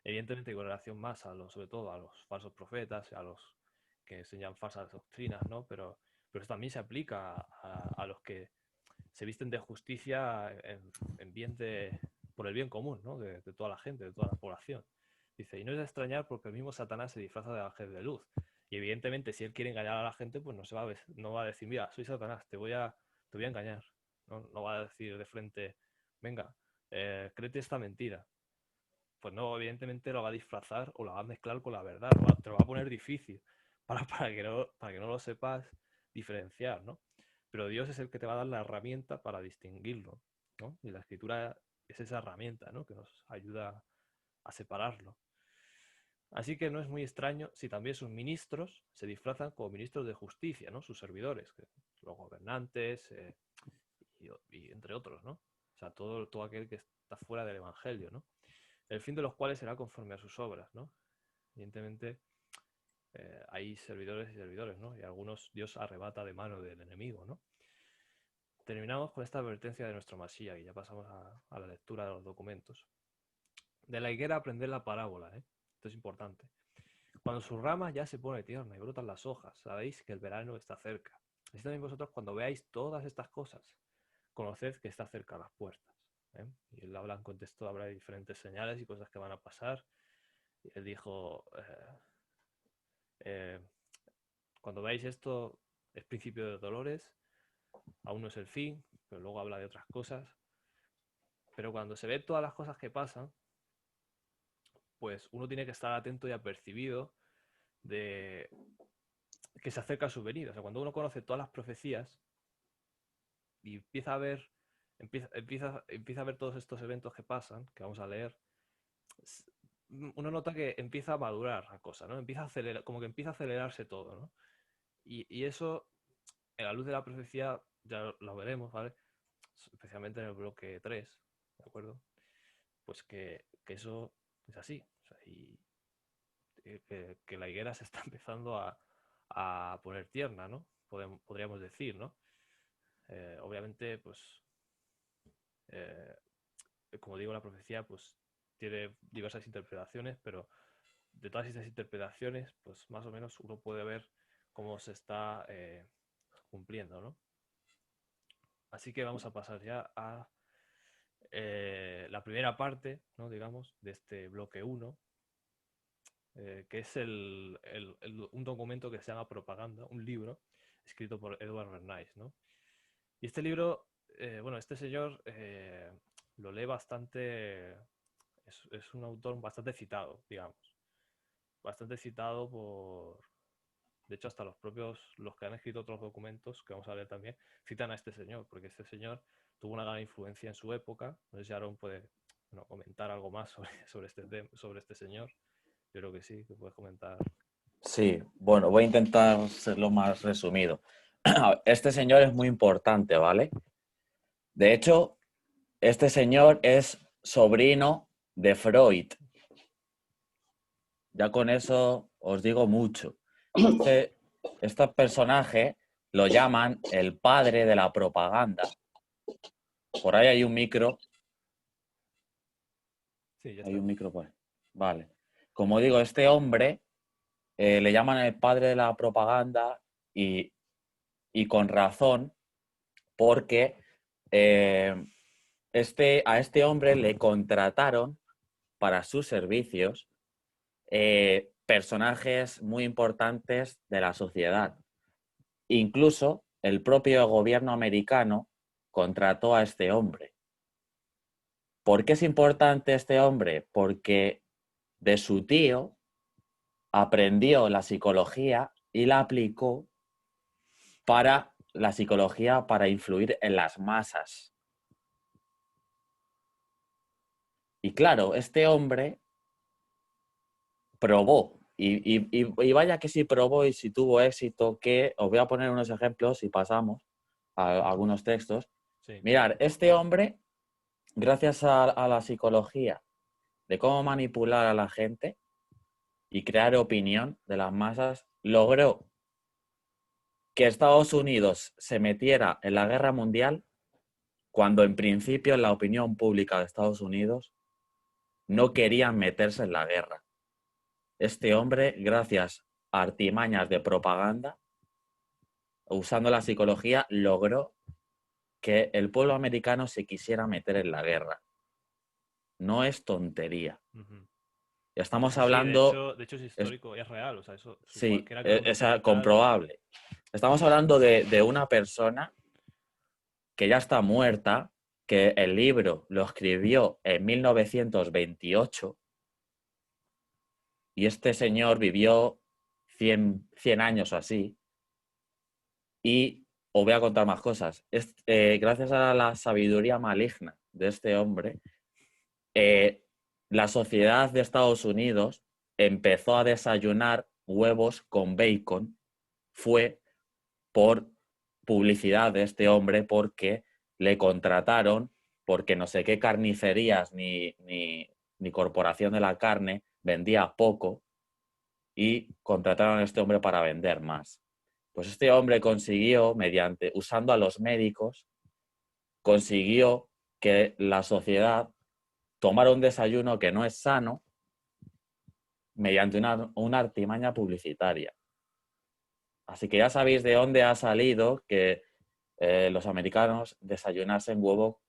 A: evidentemente con relación más sobre todo a los falsos profetas, a los que enseñan falsas doctrinas, ¿no? Pero eso también se aplica a los que se visten de justicia por el bien común, ¿no? De toda la gente, de toda la población. Dice, y no es de extrañar porque el mismo Satanás se disfraza de ángel de luz. Y evidentemente, si él quiere engañar a la gente, pues no va a decir, mira, soy Satanás, te voy a engañar. No va a decir de frente, venga, créete esta mentira. Pues no, evidentemente lo va a disfrazar o la va a mezclar con la verdad, te lo va a poner difícil para que no lo sepas diferenciar, ¿no? Pero Dios es el que te va a dar la herramienta para distinguirlo, ¿no? Y la escritura es esa herramienta, ¿no? Que nos ayuda a separarlo. Así que no es muy extraño si también sus ministros se disfrazan como ministros de justicia, ¿no? Sus servidores, los gobernantes y entre otros, ¿no? O sea, todo aquel que está fuera del evangelio, ¿no? El fin de los cuales será conforme a sus obras, ¿no? Evidentemente hay servidores y servidores, ¿no? Y algunos Dios arrebata de mano del enemigo, ¿no? Terminamos con esta advertencia de nuestro Mashiach y ya pasamos a la lectura de los documentos. De la higuera aprender la parábola, ¿eh? Esto es importante. Cuando su rama ya se pone tierna y brotan las hojas, sabéis que el verano está cerca. Así también vosotros cuando veáis todas estas cosas, conoced que está cerca a las puertas. ¿Eh? Y él habla en contexto, habla de diferentes señales y cosas que van a pasar. Y él dijo, cuando veáis esto, es principio de dolores, aún no es el fin, pero luego habla de otras cosas. Pero cuando se ve todas las cosas que pasan, pues uno tiene que estar atento y apercibido de que se acerca su venida. O sea, cuando uno conoce todas las profecías y empieza a ver todos estos eventos que pasan, que vamos a leer, uno nota que empieza a madurar la cosa, ¿no? Como que empieza a acelerarse todo, ¿no? Y eso, en la luz de la profecía, ya lo veremos, ¿vale? Especialmente en el bloque 3, ¿de acuerdo? Pues que eso es así. O sea, y que la higuera se está empezando a poner tierna, ¿no? Podríamos decir, ¿no? Obviamente, pues, como digo, la profecía pues tiene diversas interpretaciones, pero de todas estas interpretaciones, pues más o menos uno puede ver cómo se está cumpliendo, ¿no? Así que vamos a pasar ya a la primera parte, ¿no? Digamos, de este bloque 1, que es un documento que se llama Propaganda, un libro escrito por Edward Bernays, ¿no? Y este libro, bueno, este señor lo lee bastante, es un autor bastante citado, digamos, bastante citado de hecho, hasta los que han escrito otros documentos, que vamos a ver también, citan a este señor, porque este señor tuvo una gran influencia en su época. No sé si Aaron puede comentar algo más sobre este señor. Yo creo que sí, que puedes comentar.
B: Sí, bueno, voy a intentar ser lo más resumido. Este señor es muy importante, ¿vale? De hecho, este señor es sobrino de Freud. Ya con eso os digo mucho. Este personaje lo llaman el padre de la propaganda. Por ahí hay un micro.
A: Sí, ya
B: Hay
A: está.
B: un micro por ahí. Vale. Como digo, este hombre le llaman el padre de la propaganda y con razón, porque a este hombre le contrataron para sus servicios personajes muy importantes de la sociedad. Incluso el propio gobierno americano contrató a este hombre. ¿Por qué es importante este hombre? Porque de su tío aprendió la psicología y la aplicó para la psicología para influir en las masas. Y claro, este hombre probó, y vaya que sí probó y si tuvo éxito, que os voy a poner unos ejemplos y pasamos a algunos textos.
A: Sí.
B: Mirar, este hombre, gracias a la psicología de cómo manipular a la gente y crear opinión de las masas, logró que Estados Unidos se metiera en la guerra mundial cuando en principio en la opinión pública de Estados Unidos no querían meterse en la guerra. Este hombre, gracias a artimañas de propaganda, usando la psicología, logró que el pueblo americano se quisiera meter en la guerra. No es tontería.
A: Ujú.
B: Estamos
A: Sí,
B: hablando...
A: de hecho es histórico, es real. O sea, eso,
B: Sí,
A: cualquiera que ve un
B: es
A: documental.
B: comprobable. Estamos hablando de una persona que ya está muerta, que el libro lo escribió en 1928 y este señor vivió 100 años o así. Y os voy a contar más cosas. Gracias a la sabiduría maligna de este hombre, la sociedad de Estados Unidos empezó a desayunar huevos con bacon. Fue por publicidad de este hombre, porque le contrataron, porque no sé qué carnicerías ni corporación de la carne vendía poco y contrataron a este hombre para vender más. Pues este hombre consiguió, usando a los médicos, consiguió que la sociedad tomara un desayuno que no es sano mediante una artimaña publicitaria. Así que ya sabéis de dónde ha salido que los americanos desayunasen huevo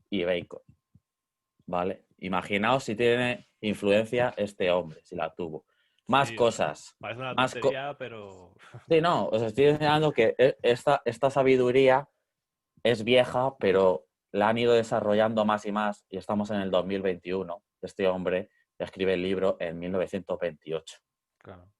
B: y bacon. ¿Vale? Imaginaos si tiene influencia este hombre, si la tuvo. Más
A: Sí,
B: cosas.
A: parece una
B: Más
A: tontería, pero.
B: Sí, no, os estoy enseñando que esta sabiduría es vieja, pero la han ido desarrollando más y más, y estamos en el 2021. Este hombre escribe el libro en 1928.
A: Claro.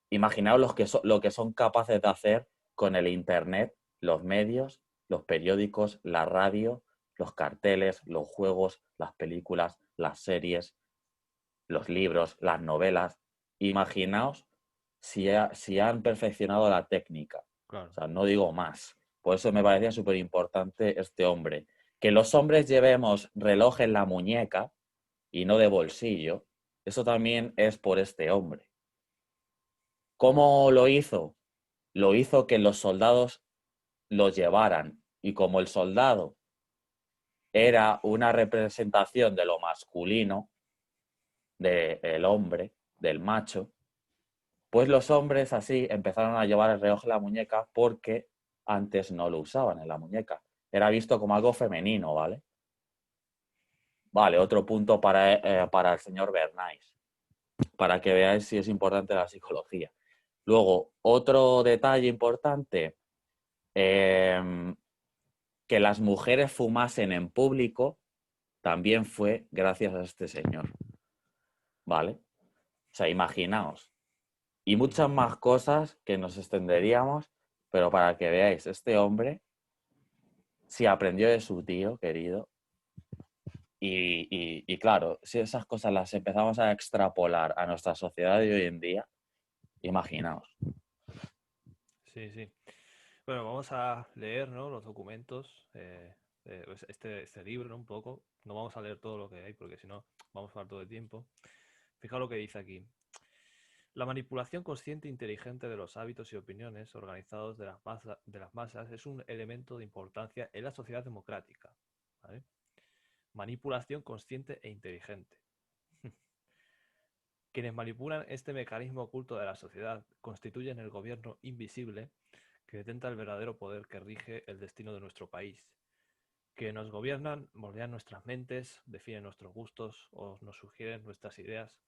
B: Imaginaos lo que son capaces de hacer con el Internet, los medios, los periódicos, la radio, los carteles, los juegos, las películas, las series, los libros, las novelas. Imaginaos si han perfeccionado la técnica.
A: Claro.
B: O sea, no digo más. Por eso me parecía súper importante este hombre. Que los hombres llevemos reloj en la muñeca y no de bolsillo, eso también es por este hombre. ¿Cómo lo hizo? Lo hizo que los soldados los llevaran. Y como el soldado era una representación de lo masculino, del hombre, del macho, pues los hombres así empezaron a llevar el reloj en la muñeca porque antes no lo usaban en la muñeca. Era visto como algo femenino, ¿vale? Vale, otro punto para el señor Bernays, para que veáis si es importante la psicología. Luego, otro detalle importante, que las mujeres fumasen en público también fue gracias a este señor, ¿vale? O sea, imaginaos. Y muchas más cosas que nos extenderíamos, pero para que veáis, este hombre sí aprendió de su tío querido y claro, si esas cosas las empezamos a extrapolar a nuestra sociedad de hoy en día, imaginaos.
A: Sí, sí. Bueno, vamos a leer, ¿no?, los documentos, pues este libro, ¿no?, un poco. No vamos a leer todo lo que hay porque si no vamos a hablar todo el tiempo. Fijaos lo que dice aquí. La manipulación consciente e inteligente de los hábitos y opiniones organizados de las masas es un elemento de importancia en la sociedad democrática. ¿Vale? Manipulación consciente e inteligente. Quienes manipulan este mecanismo oculto de la sociedad constituyen el gobierno invisible que detenta el verdadero poder que rige el destino de nuestro país. Que nos gobiernan, moldean nuestras mentes, definen nuestros gustos o nos sugieren nuestras ideas.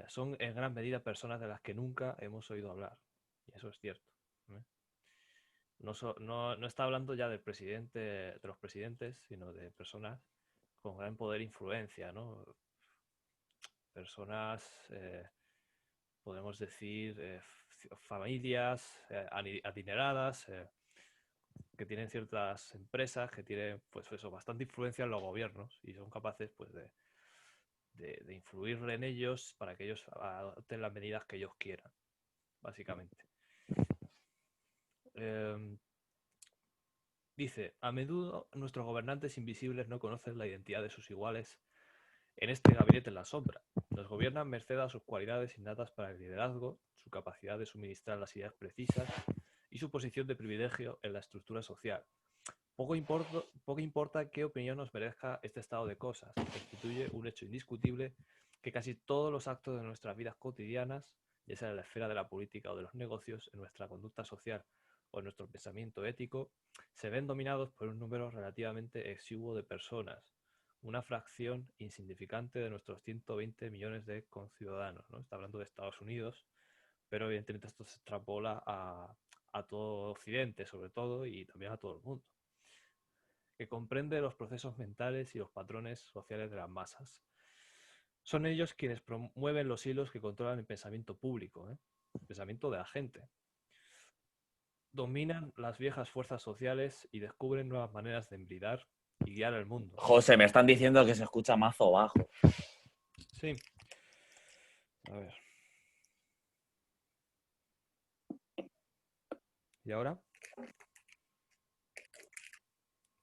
A: Son en gran medida personas de las que nunca hemos oído hablar. Y eso es cierto. No está hablando ya del presidente, de los presidentes, sino de personas con gran poder e influencia, ¿no? Personas, podemos decir, familias adineradas, que tienen ciertas empresas, que tienen, pues eso, bastante influencia en los gobiernos y son capaces, pues, de influir en ellos para que ellos adopten las medidas que ellos quieran, básicamente. Dice, a menudo nuestros gobernantes invisibles no conocen la identidad de sus iguales en este gabinete en la sombra. Nos gobiernan merced a sus cualidades innatas para el liderazgo, su capacidad de suministrar las ideas precisas y su posición de privilegio en la estructura social. Poco importa qué opinión nos merezca este estado de cosas. Constituye un hecho indiscutible que casi todos los actos de nuestras vidas cotidianas, ya sea en la esfera de la política o de los negocios, en nuestra conducta social o en nuestro pensamiento ético, se ven dominados por un número relativamente exiguo de personas, una fracción insignificante de nuestros 120 millones de conciudadanos, ¿no? Está hablando de Estados Unidos, pero evidentemente esto se extrapola a todo Occidente, sobre todo, y también a todo el mundo, que comprende los procesos mentales y los patrones sociales de las masas. Son ellos quienes promueven los hilos que controlan el pensamiento público, el pensamiento de la gente. Dominan las viejas fuerzas sociales y descubren nuevas maneras de embridar y guiar el mundo.
B: José, me están diciendo que se escucha mazo bajo.
A: Sí. A ver. ¿Y ahora?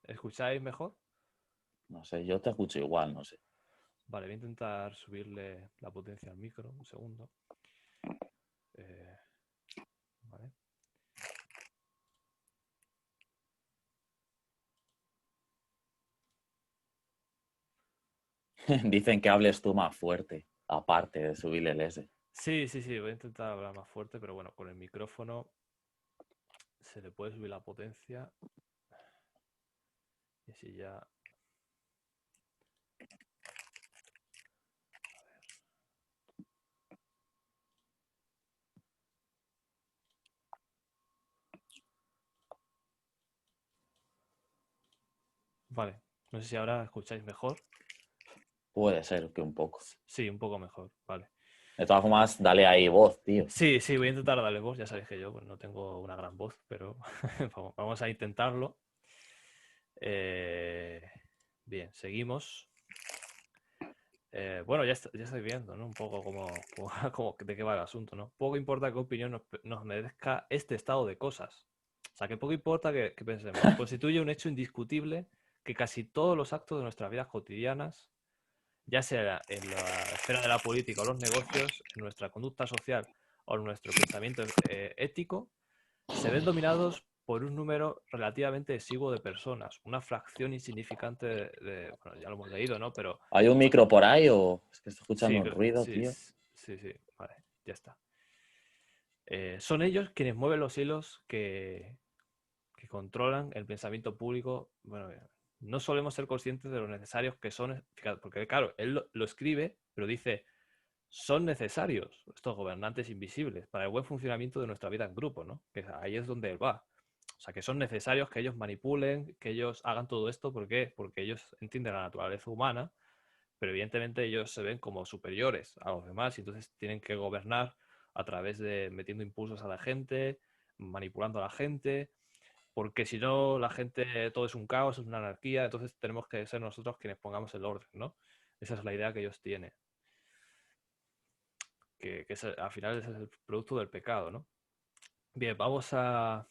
A: ¿Escucháis mejor?
B: No sé, yo te escucho igual, no sé.
A: Vale, voy a intentar subirle la potencia al micro. Un segundo. Vale.
B: Dicen que hables tú más fuerte, aparte de subirle el S.
A: Sí, voy a intentar hablar más fuerte, pero bueno, con el micrófono se le puede subir la potencia. Y así ya... Vale, no sé si ahora escucháis mejor.
B: Puede ser que un poco.
A: Sí, un poco mejor, vale.
B: De todas formas, dale ahí voz, tío.
A: Sí, voy a intentar darle voz. Ya sabéis que yo pues, no tengo una gran voz, pero vamos a intentarlo. Bien, seguimos. Bueno, ya estáis viendo, ¿no? Un poco como de qué va el asunto, ¿no? Poco importa qué opinión nos merezca este estado de cosas. O sea, que poco importa que pensemos. Constituye un hecho indiscutible que casi todos los actos de nuestras vidas cotidianas, ya sea en la esfera de la política o los negocios, en nuestra conducta social o en nuestro pensamiento ético, se ven dominados por un número relativamente exiguo de personas, una fracción insignificante bueno, ya lo hemos leído, ¿no? Pero
B: ¿Hay un micro por ahí o es que estoy escuchando
A: sí,
B: un ruido,
A: sí,
B: tío?
A: vale, ya está. Son ellos quienes mueven los hilos que controlan el pensamiento público. Bueno, no solemos ser conscientes de lo necesarios que son, porque claro, él lo escribe, pero dice, son necesarios estos gobernantes invisibles para el buen funcionamiento de nuestra vida en grupo, ¿no? Que ahí es donde él va. O sea, que son necesarios que ellos manipulen, que ellos hagan todo esto. ¿Por qué? Porque ellos entienden la naturaleza humana, pero evidentemente ellos se ven como superiores a los demás y entonces tienen que gobernar a través de metiendo impulsos a la gente, manipulando a la gente, porque si no la gente todo es un caos, es una anarquía, entonces tenemos que ser nosotros quienes pongamos el orden, ¿no? Esa es la idea que ellos tienen. Que al final ese es el producto del pecado, ¿no? Bien, vamos a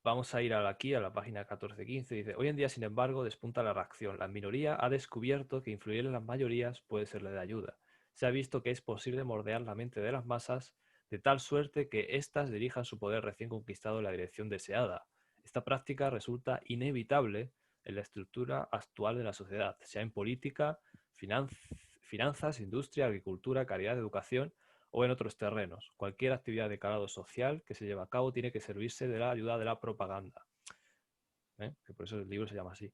A: vamos a ir aquí a la página 14-15. Dice, hoy en día, sin embargo, despunta la reacción. La minoría ha descubierto que influir en las mayorías puede serle de ayuda. Se ha visto que es posible moldear la mente de las masas de tal suerte que éstas dirijan su poder recién conquistado en la dirección deseada. Esta práctica resulta inevitable en la estructura actual de la sociedad, sea en política, finanzas, industria, agricultura, caridad, educación o en otros terrenos. Cualquier actividad de calado social que se lleve a cabo tiene que servirse de la ayuda de la propaganda. Que por eso el libro se llama así.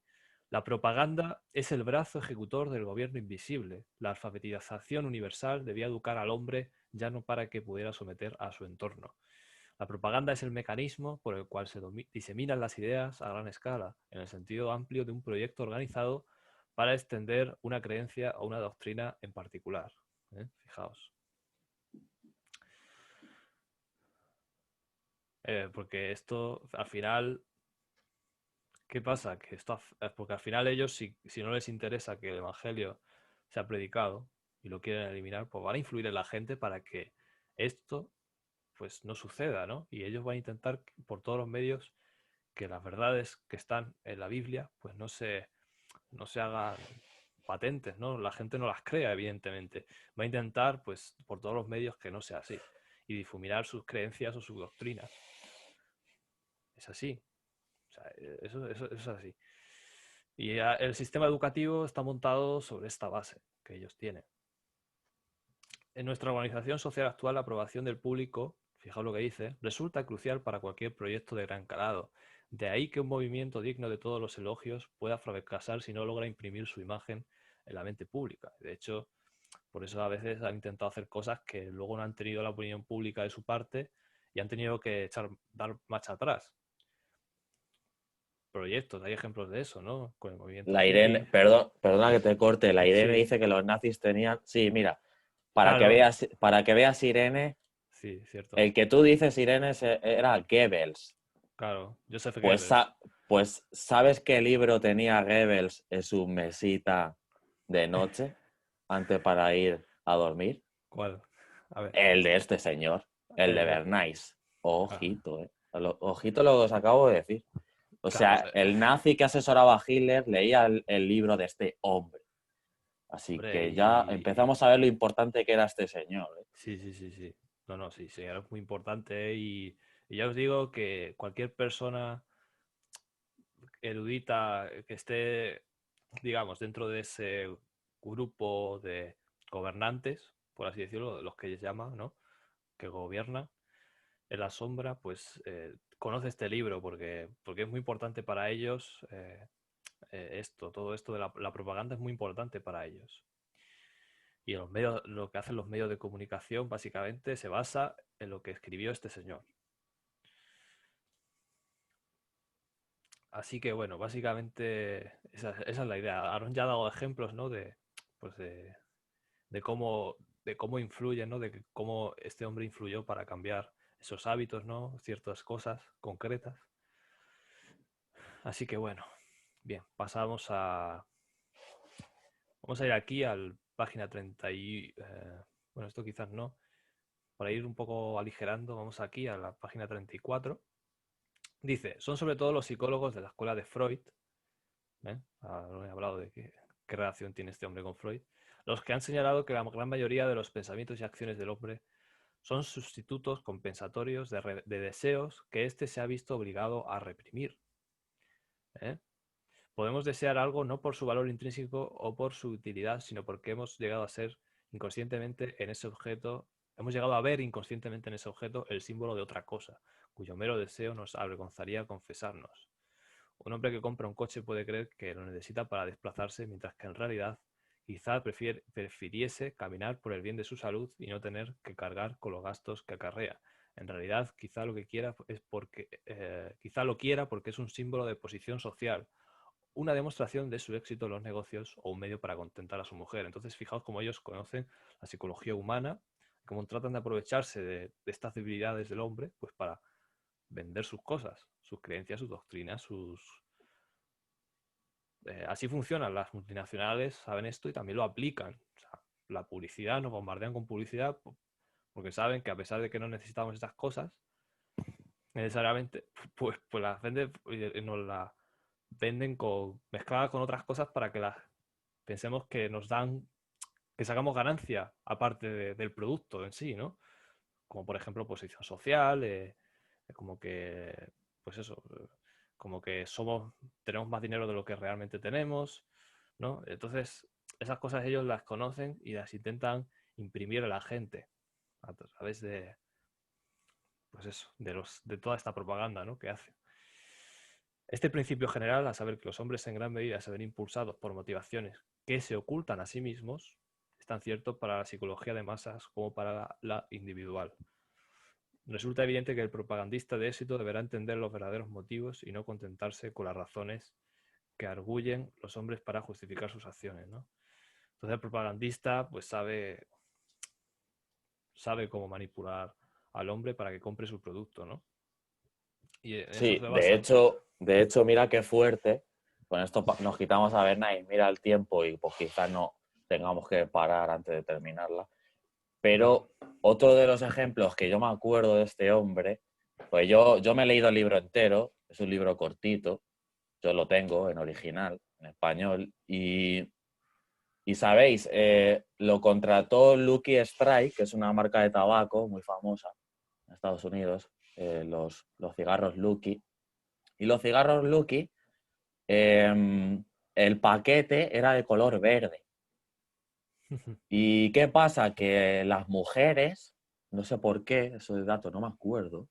A: La propaganda es el brazo ejecutor del gobierno invisible. La alfabetización universal debía educar al hombre ya no para que pudiera someter a su entorno. La propaganda es el mecanismo por el cual se diseminan las ideas a gran escala, en el sentido amplio de un proyecto organizado para extender una creencia o una doctrina en particular. Fijaos. Porque esto, al final, ¿qué pasa? Que esto, porque al final ellos, si no les interesa que el Evangelio sea predicado y lo quieren eliminar, pues van a influir en la gente para que esto pues no suceda, ¿no? Y ellos van a intentar por todos los medios que las verdades que están en la Biblia pues no se hagan patentes, ¿no? La gente no las crea, evidentemente. Va a intentar pues por todos los medios que no sea así y difuminar sus creencias o sus doctrinas. Es así. O sea, eso es así. Y el sistema educativo está montado sobre esta base que ellos tienen. En nuestra organización social actual, la aprobación del público, fijaos lo que dice, resulta crucial para cualquier proyecto de gran calado. De ahí que un movimiento digno de todos los elogios pueda fracasar si no logra imprimir su imagen en la mente pública. De hecho, por eso a veces han intentado hacer cosas que luego no han tenido la opinión pública de su parte y han tenido que dar marcha atrás. Proyectos, hay ejemplos de eso, ¿no? Con el movimiento
B: La Irene,
A: hippie.
B: perdona que te corte, la Irene
A: Sí,
B: dice que los nazis tenían... Sí, mira,
A: claro.
B: para que veas Irene,
A: Sí, cierto.
B: el que tú dices Irene era Goebbels.
A: Claro, Joseph
B: Pues,
A: Goebbels.
B: pues ¿sabes qué libro tenía Goebbels en su mesita de noche antes para ir a dormir?
A: ¿Cuál? A ver.
B: El de este señor, el de
A: El de...
B: Bernays.
A: Ah,
B: Ojito, Ojito lo que os acabo de decir. O
A: claro,
B: sea, el nazi que asesoraba a Hitler leía el libro de este hombre. Así
A: hombre,
B: que ya empezamos a ver lo importante que era este señor.
A: Sí, sí, sí, sí. No, no, sí, sí, es muy importante, y ya os digo que cualquier persona erudita que esté, digamos, dentro de ese grupo de gobernantes, por así decirlo, los que ellos llaman, ¿no? Que gobiernan en la sombra, pues conoce este libro porque es muy importante para ellos. Todo esto de la propaganda es muy importante para ellos. Y los medios, lo que hacen los medios de comunicación básicamente se basa en lo que escribió este señor. Así que bueno, básicamente esa es la idea. Aaron ya ha dado ejemplos, ¿no? Pues de cómo influye, ¿no? De cómo este hombre influyó para cambiar esos hábitos, ¿no? Ciertas cosas concretas. Así que bueno, bien, vamos a ir aquí a la página 30 bueno, esto quizás no. Para ir un poco aligerando, vamos aquí a la página 34. Dice, son sobre todo los psicólogos de la escuela de Freud, ahora he hablado de qué relación tiene este hombre con Freud, los que han señalado que la gran mayoría de los pensamientos y acciones del hombre son sustitutos compensatorios de deseos que éste se ha visto obligado a reprimir. ¿Eh? Podemos desear algo no por su valor intrínseco o por su utilidad, sino porque hemos llegado a ser inconscientemente en ese objeto, hemos llegado a ver inconscientemente en ese objeto el símbolo de otra cosa, cuyo mero deseo nos avergonzaría confesarnos. Un hombre que compra un coche puede creer que lo necesita para desplazarse, mientras que en realidad quizá prefiriese caminar por el bien de su salud y no tener que cargar con los gastos que acarrea. En realidad, quizá lo que quiera es quizá lo quiera porque es un símbolo de posición social, una demostración de su éxito en los negocios o un medio para contentar a su mujer. Entonces, fijaos cómo ellos conocen la psicología humana, cómo tratan de aprovecharse de estas debilidades del hombre, pues para vender sus cosas, sus creencias, sus doctrinas, así funcionan las multinacionales, saben esto y también lo aplican. O sea, la publicidad, nos bombardean con publicidad porque saben que a pesar de que no necesitamos estas cosas, necesariamente, pues las venden, nos la venden mezclada con otras cosas para que las pensemos que nos dan, que sacamos ganancia aparte del producto en sí, ¿no? Como por ejemplo posición social, como que, pues eso, como que tenemos más dinero de lo que realmente tenemos, ¿no? Entonces, esas cosas ellos las conocen y las intentan imprimir a la gente a través de, pues eso, de toda esta propaganda, ¿no? Que hacen. Este principio general, a saber que los hombres en gran medida se ven impulsados por motivaciones que se ocultan a sí mismos, es tan cierto para la psicología de masas como para la individual. Resulta evidente que el propagandista de éxito deberá entender los verdaderos motivos y no contentarse con las razones que arguyen los hombres para justificar sus acciones, ¿no? Entonces el propagandista pues sabe cómo manipular al hombre para que compre su producto, ¿no? Y en eso
B: Sí,
A: se
B: de
A: basan.
B: hecho, mira qué fuerte. Con esto nos quitamos a Bernays, mira el tiempo y pues quizás no tengamos que parar antes de terminarla. Pero otro de los ejemplos que yo me acuerdo de este hombre, pues yo me he leído el libro entero, es un libro cortito, yo lo tengo en original, en español, y sabéis, lo contrató Lucky Strike, que es una marca de tabaco muy famosa en Estados Unidos, los cigarros Lucky. Y los cigarros Lucky, el paquete era de color verde. ¿Y qué pasa? Que las mujeres, no sé por qué, eso de dato no me acuerdo,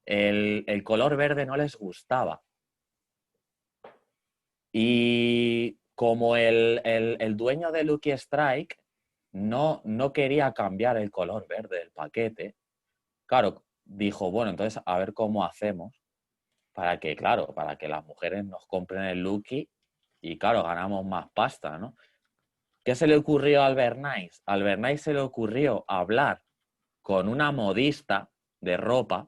B: el color verde no les gustaba. Y como el dueño de Lucky Strike no quería cambiar el color verde del paquete, claro, dijo, bueno, entonces a ver cómo hacemos para que, claro, para que las mujeres nos compren el Lucky y, claro, ganamos más pasta, ¿no? ¿Qué se le ocurrió a Albernais? A Albernais se le ocurrió hablar con una modista de ropa,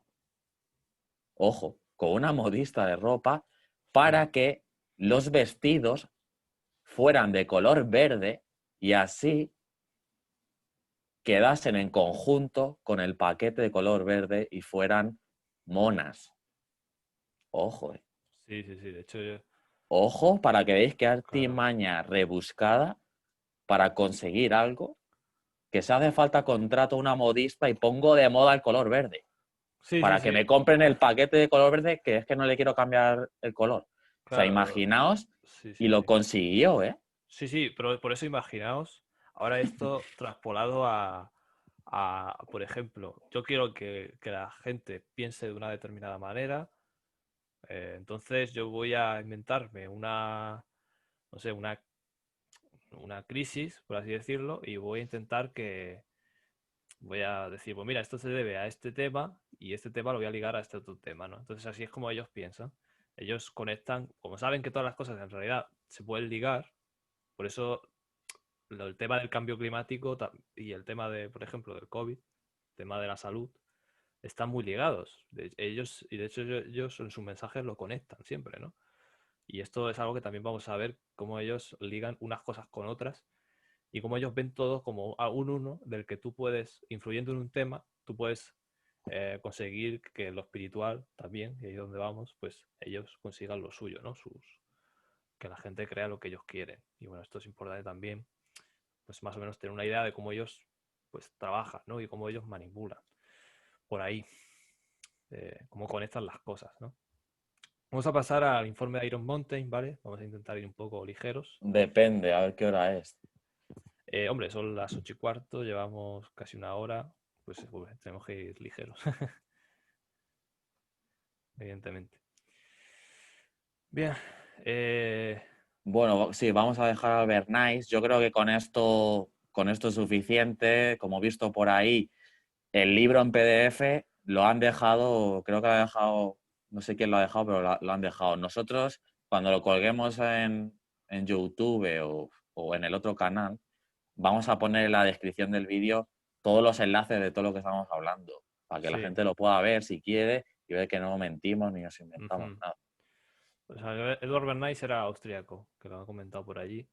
B: ojo, con una modista de ropa, para que los vestidos fueran de color verde y así quedasen en conjunto con el paquete de color verde y fueran monas. Ojo,
A: Sí, sí, sí. De hecho,
B: ojo, para que veáis qué
A: claro.
B: artimaña rebuscada para conseguir algo, que se hace falta contrato a una modista y pongo de moda el color verde,
A: Sí, sí,
B: para que
A: sí.
B: me compren el paquete de color verde, que es que no le quiero cambiar el color. O sea,
A: Claro.
B: imaginaos,
A: Sí,
B: y
A: sí,
B: lo
A: sí.
B: consiguió, ¿eh?
A: Sí, sí, pero por eso imaginaos ahora esto traspolado por ejemplo, yo quiero que la gente piense de una determinada manera, entonces yo voy a inventarme no sé, una crisis, por así decirlo, y voy a intentar voy a decir, pues mira, esto se debe a este tema y este tema lo voy a ligar a este otro tema, ¿no? Entonces así es como ellos piensan. Ellos conectan, como saben que todas las cosas en realidad se pueden ligar, por eso el tema del cambio climático y el tema de, por ejemplo, del COVID, el tema de la salud, están muy ligados. Y de hecho ellos en sus mensajes lo conectan siempre, ¿no? Y esto es algo que también vamos a ver cómo ellos ligan unas cosas con otras y cómo ellos ven todo como a un uno del que tú puedes, influyendo en un tema, tú puedes conseguir que lo espiritual también, y ahí es donde vamos, pues ellos consigan lo suyo, ¿no? Que la gente crea lo que ellos quieren. Y bueno, esto es importante también, pues más o menos tener una idea de cómo ellos pues trabajan, ¿no? Y cómo ellos manipulan. Por ahí, cómo conectan las cosas, ¿no? Vamos a pasar al informe de Iron Mountain, ¿vale? Vamos a intentar ir un poco ligeros.
B: Depende, a ver qué hora es.
A: Hombre, son las 8:15, llevamos casi una hora, pues tenemos que ir ligeros, evidentemente. Bien,
B: Bueno, sí, vamos a dejar al Bernays. Yo creo que con esto es suficiente. Como he visto por ahí, el libro en PDF lo han dejado, creo que lo ha dejado, no sé quién lo ha dejado, pero lo han dejado. Nosotros, cuando lo colguemos en YouTube o en el otro canal, vamos a poner en la descripción del vídeo todos los enlaces de todo lo que estamos hablando, para que la
A: sí.
B: gente lo pueda ver si quiere y ver que no mentimos ni nos inventamos
A: Ujú.
B: nada.
A: O sea, Edward Bernays era austriaco, que lo han comentado por allí,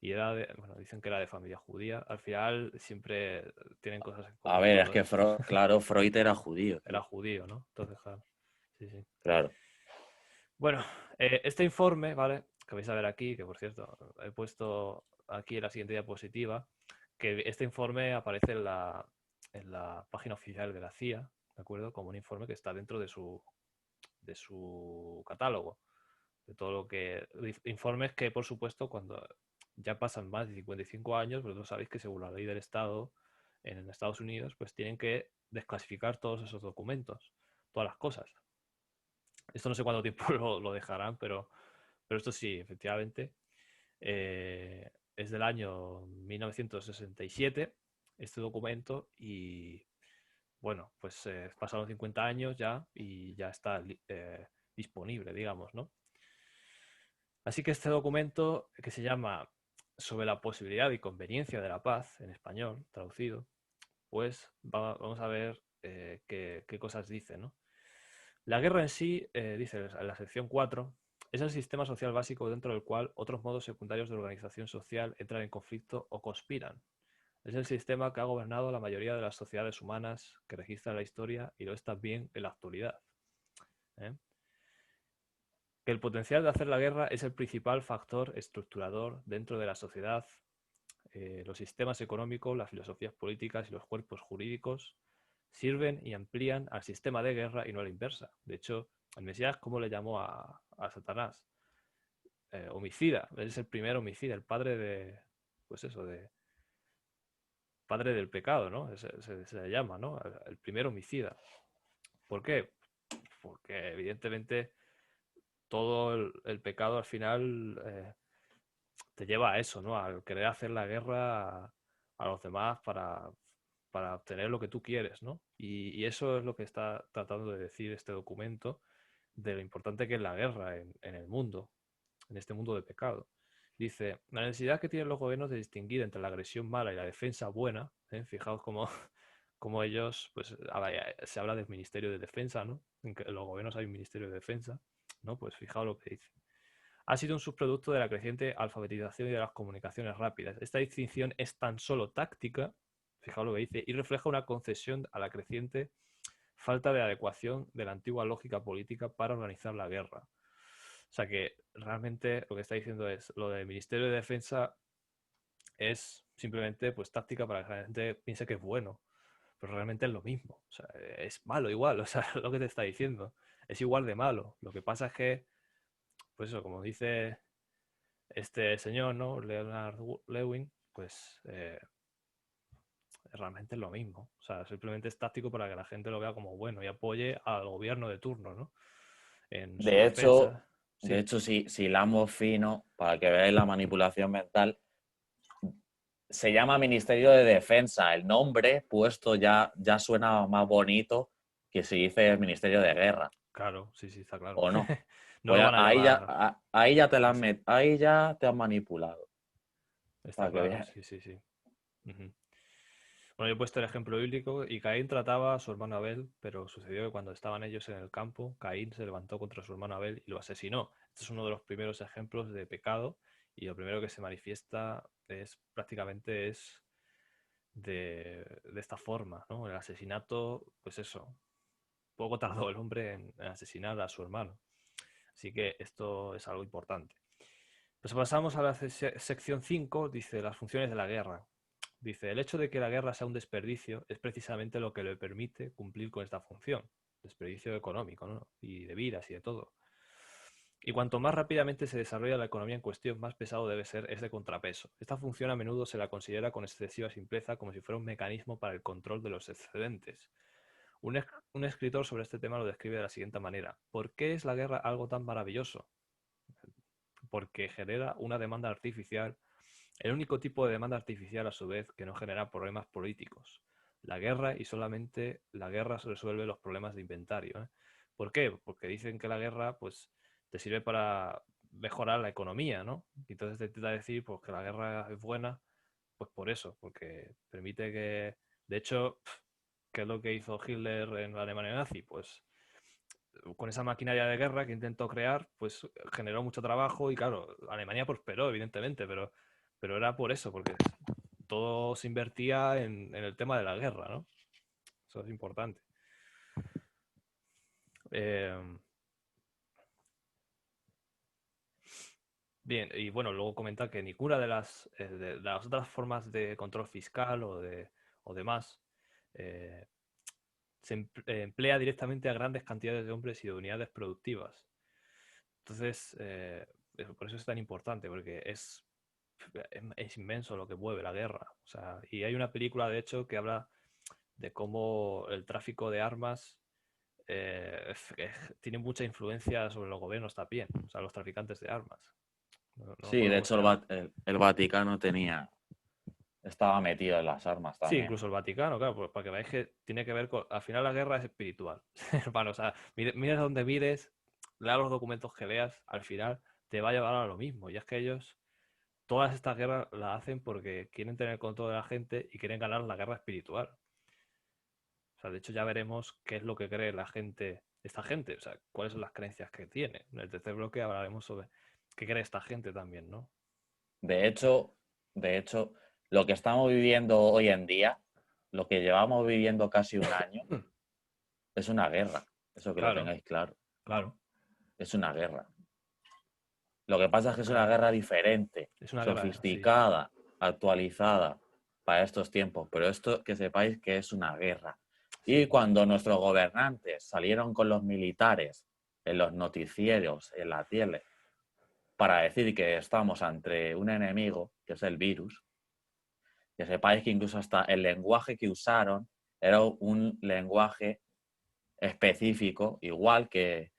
A: y bueno, dicen que era de familia judía. Al final siempre tienen cosas en
B: A
A: común
B: ver, es
A: todos
B: que
A: estos.
B: Claro, Freud era judío,
A: Era
B: tío.
A: judío, ¿no? Entonces, claro. Sí, sí.
B: Claro.
A: Bueno, este informe, ¿vale? Que vais a ver aquí, que por cierto, he puesto aquí en la siguiente diapositiva, que este informe aparece en la página oficial de la CIA, ¿de acuerdo? Como un informe que está dentro de su catálogo. De todo lo que. Informes que, por supuesto, cuando ya pasan más de 55 años, vosotros sabéis que según la ley del Estado en Estados Unidos, pues tienen que desclasificar todos esos documentos, todas las cosas. Esto no sé cuánto tiempo lo dejarán, pero esto sí, efectivamente. Es del año 1967 este documento y bueno, pues pasaron 50 años ya y ya está disponible, digamos, ¿no? Así que este documento, que se llama Sobre la posibilidad y conveniencia de la paz, en español, traducido, pues vamos a ver qué cosas dice, ¿no? La guerra en sí, dice en la sección 4, es el sistema social básico dentro del cual otros modos secundarios de organización social entran en conflicto o conspiran. Es el sistema que ha gobernado la mayoría de las sociedades humanas que registran la historia y lo es también en la actualidad. ¿Eh? Que el potencial de hacer la guerra es el principal factor estructurador dentro de la sociedad, los sistemas económicos, las filosofías políticas y los cuerpos jurídicos sirven y amplían al sistema de guerra y no a la inversa. De hecho, el Mesías, ¿cómo le llamó a Satanás? Homicida, él es el primer homicida, el padre de, pues eso, padre del pecado, ¿no? Se le llama, ¿no? El primer homicida. ¿Por qué? Porque evidentemente todo el pecado al final te lleva a eso, ¿no? Al querer hacer la guerra a los demás para obtener lo que tú quieres, ¿no? Y eso es lo que está tratando de decir este documento de lo importante que es la guerra en el mundo, en este mundo de pecado. Dice, la necesidad que tienen los gobiernos de distinguir entre la agresión mala y la defensa buena, ¿eh? Fijaos cómo ellos, pues se habla del Ministerio de Defensa, ¿no? En los gobiernos hay un Ministerio de Defensa, ¿no? Pues fijaos lo que dice. Ha sido un subproducto de la creciente alfabetización y de las comunicaciones rápidas. Esta distinción es tan solo táctica, fijaos lo que dice, y refleja una concesión a la creciente falta de adecuación de la antigua lógica política para organizar la guerra. O sea que realmente lo que está diciendo es lo del Ministerio de Defensa es simplemente pues táctica para que la gente piense que es bueno, pero realmente es lo mismo. O sea, es malo igual, o sea, lo que te está diciendo es igual de malo. Lo que pasa es que, pues eso, como dice este señor, ¿no? Leonard Lewin, pues realmente es lo mismo. O sea, simplemente es táctico para que la gente lo vea como bueno y apoye al gobierno de turno, ¿no? En su
B: De hecho,
A: defensa.
B: de
A: Sí,
B: hecho, si hilamos fino, para que veáis la manipulación mental, se llama Ministerio de Defensa. El nombre puesto ya suena más bonito que si dice Ministerio de Guerra,
A: claro, sí, sí, está claro.
B: ¿o no?
A: No lo van a llamar.
B: Ahí ya te
A: Sí, sí,
B: ahí ya te han manipulado.
A: está
B: Para que
A: claro,
B: veas.
A: sí, sí, sí. Ujú. Bueno, yo he puesto el ejemplo bíblico y Caín trataba a su hermano Abel, pero sucedió que cuando estaban ellos en el campo, Caín se levantó contra su hermano Abel y lo asesinó. Este es uno de los primeros ejemplos de pecado y lo primero que se manifiesta es prácticamente es de esta forma, ¿no? El asesinato, pues eso, poco tardó el hombre en asesinar a su hermano. Así que esto es algo importante. Pues pasamos a la sección 5, dice las funciones de la guerra. Dice, el hecho de que la guerra sea un desperdicio es precisamente lo que le permite cumplir con esta función. Desperdicio económico, ¿no? Y de vidas y de todo. Y cuanto más rápidamente se desarrolla la economía en cuestión, más pesado debe ser ese contrapeso. Esta función a menudo se la considera con excesiva simpleza como si fuera un mecanismo para el control de los excedentes. Un escritor sobre este tema lo describe de la siguiente manera. ¿Por qué es la guerra algo tan maravilloso? Porque genera una demanda artificial, el único tipo de demanda artificial a su vez que no genera problemas políticos. La guerra y solamente la guerra resuelve los problemas de inventario. ¿Eh? ¿Por qué? Porque dicen que la guerra pues te sirve para mejorar la economía, ¿no? Y entonces te intenta decir pues, que la guerra es buena, pues por eso, porque permite que, de hecho, ¿qué es lo que hizo Hitler en la Alemania nazi? Pues con esa maquinaria de guerra que intentó crear, pues generó mucho trabajo y claro, Alemania prosperó, evidentemente, pero era por eso, porque todo se invertía en el tema de la guerra, ¿no? Eso es importante. Eh, Bien, y bueno, luego comenta que ninguna de las otras formas de control fiscal o demás eh, emplea directamente a grandes cantidades de hombres y de unidades productivas. Entonces, por eso es tan importante, porque es inmenso lo que mueve la guerra. O sea, y hay una película, de hecho, que habla de cómo el tráfico de armas tiene mucha influencia sobre los gobiernos también, o sea, los traficantes de armas. No me
B: Sí,
A: acuerdo
B: de
A: cómo se
B: hecho
A: llama.
B: el Vaticano estaba metido en las armas
A: Sí,
B: también.
A: incluso el Vaticano, claro, para que veáis que tiene que ver con... Al final la guerra es espiritual, hermano. O sea, mires donde mires, lea los documentos que leas, al final te va a llevar a lo mismo. Y es que ellos, todas estas guerras las hacen porque quieren tener control de la gente y quieren ganar la guerra espiritual. O sea, de hecho ya veremos qué es lo que cree la gente, esta gente, o sea, cuáles son las creencias que tiene. En el tercer bloque hablaremos sobre qué cree esta gente también, ¿no?
B: De hecho, de hecho, lo que estamos viviendo hoy en día, lo que llevamos viviendo casi un año, es una guerra. Eso que lo
A: Claro,
B: tengáis claro.
A: claro,
B: Es una guerra. Lo que pasa es que es una
A: claro.
B: guerra diferente,
A: Es una guerra, sí.
B: sofisticada, actualizada para estos tiempos. Pero esto que sepáis que es una guerra. Y
A: Sí.
B: cuando nuestros gobernantes salieron con los militares en los noticieros, en la tele, para decir que estamos ante un enemigo, que es el virus, que sepáis que incluso hasta el lenguaje que usaron era un lenguaje específico, igual que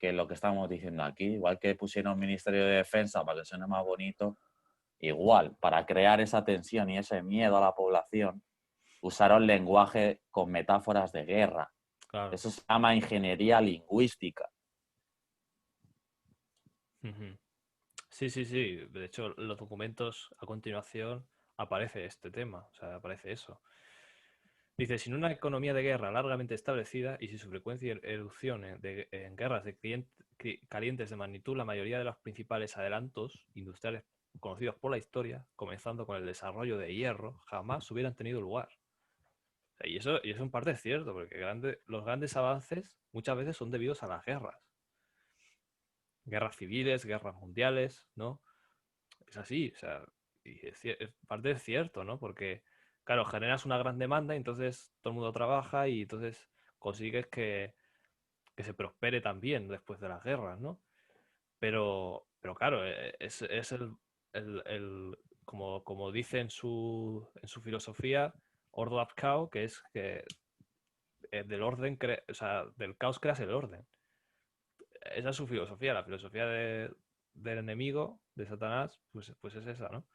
B: lo que estamos diciendo aquí, igual que pusieron Ministerio de Defensa para que suene más bonito, igual, para crear esa tensión y ese miedo a la población, usaron lenguaje con metáforas de guerra.
A: Claro.
B: Eso se llama ingeniería lingüística.
A: Ujú. Sí, sí, sí. De hecho, en los documentos a continuación aparece este tema, o sea, aparece eso. Dice, sin una economía de guerra largamente establecida y sin su frecuencia y erupción en guerras calientes de magnitud, la mayoría de los principales adelantos industriales conocidos por la historia, comenzando con el desarrollo de hierro, jamás hubieran tenido lugar. O sea, y eso en parte es cierto, porque los grandes avances muchas veces son debidos a las guerras. Guerras civiles, guerras mundiales, ¿no? Es así, o sea, y parte es cierto, ¿no? Porque, claro, generas una gran demanda y entonces todo el mundo trabaja y entonces consigues que se prospere también después de las guerras, ¿no? Pero claro, es como dice en su filosofía, Ordo ab Chao, que es que del orden, o sea, del caos creas el orden. Esa es su filosofía, la filosofía del enemigo, de Satanás, pues es esa, ¿no?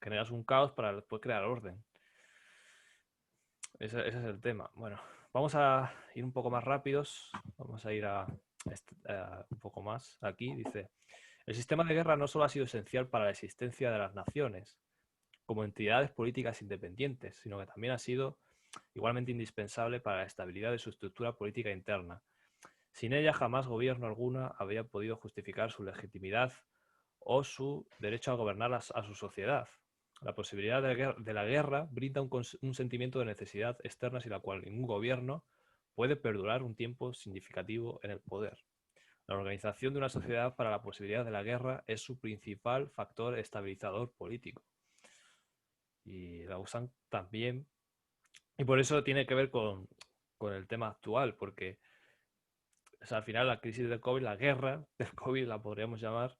A: Generas un caos para después crear orden. Ese es el tema. Bueno, vamos a ir un poco más rápidos. Vamos a ir a un poco más aquí. Dice, el sistema de guerra no solo ha sido esencial para la existencia de las naciones como entidades políticas independientes, sino que también ha sido igualmente indispensable para la estabilidad de su estructura política interna. Sin ella jamás gobierno alguna habría podido justificar su legitimidad o su derecho a gobernar a su sociedad. La posibilidad de la guerra brinda un sentimiento de necesidad externa sin la cual ningún gobierno puede perdurar un tiempo significativo en el poder. La organización de una sociedad para la posibilidad de la guerra es su principal factor estabilizador político. Y la usan también. Y por eso tiene que ver con el tema actual, porque o sea, al final la crisis del COVID, la guerra del COVID la podríamos llamar,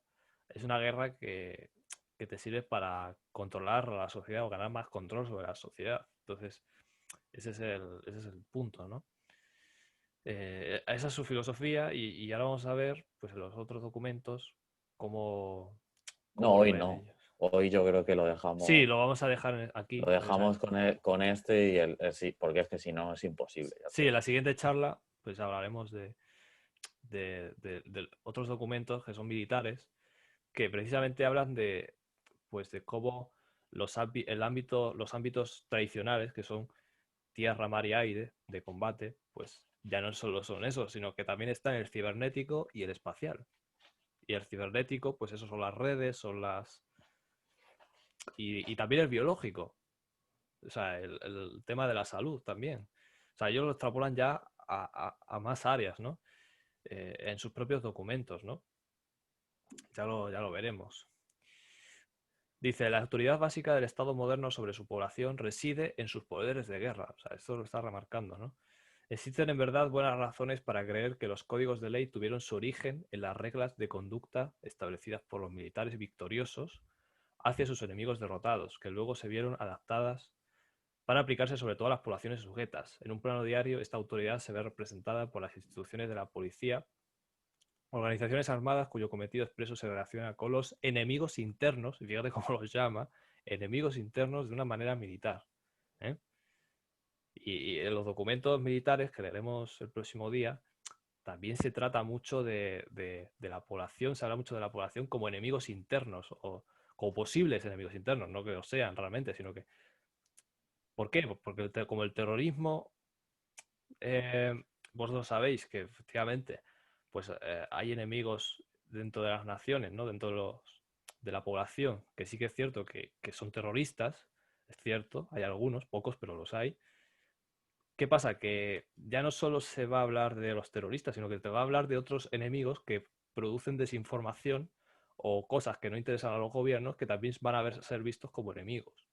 A: es una guerra que te sirve para controlar a la sociedad o ganar más control sobre la sociedad. Entonces, ese es el punto, ¿no? Esa es su filosofía y ahora vamos a ver, pues en los otros documentos, cómo,
B: No,
A: cómo lo
B: hoy
A: ven
B: no.
A: ellos.
B: Hoy yo creo que
A: Sí, lo vamos a dejar
B: lo
A: aquí.
B: dejamos con este y sí, porque es que si no es imposible, ya te
A: Sí, en la
B: digo.
A: siguiente charla, pues hablaremos de otros documentos que son militares, que precisamente hablan pues de cómo los ámbitos tradicionales, que son tierra, mar y aire, de combate, pues ya no solo son esos, sino que también están el cibernético y el espacial. Y el cibernético, pues eso son las redes, y también el biológico, o sea, el tema de la salud también. O sea, ellos lo extrapolan ya a más áreas, ¿no? en sus propios documentos, ¿no? Ya lo veremos. Dice, la autoridad básica del Estado moderno sobre su población reside en sus poderes de guerra. O sea, esto lo está remarcando, ¿no? Existen en verdad buenas razones para creer que los códigos de ley tuvieron su origen en las reglas de conducta establecidas por los militares victoriosos hacia sus enemigos derrotados, que luego se vieron adaptadas para aplicarse sobre todo a las poblaciones sujetas. En un plano diario, esta autoridad se ve representada por las instituciones de la policía, organizaciones armadas cuyo cometido expreso se relaciona con los enemigos internos, y fíjate cómo los llama, enemigos internos de una manera militar. ¿eh? Y en los documentos militares que leeremos el próximo día, también se trata mucho de la población, se habla mucho de la población como enemigos internos o como posibles enemigos internos, no que lo sean realmente, sino que... ¿Por qué? Porque como el terrorismo, eh, vosotros sabéis que efectivamente pues, hay enemigos dentro de las naciones, ¿no? Dentro de la población, que sí que es cierto que son terroristas, es cierto, hay algunos, pocos, pero los hay. ¿Qué pasa? Que ya no solo se va a hablar de los terroristas, sino que te va a hablar de otros enemigos que producen desinformación o cosas que no interesan a los gobiernos que también van a ser vistos como enemigos,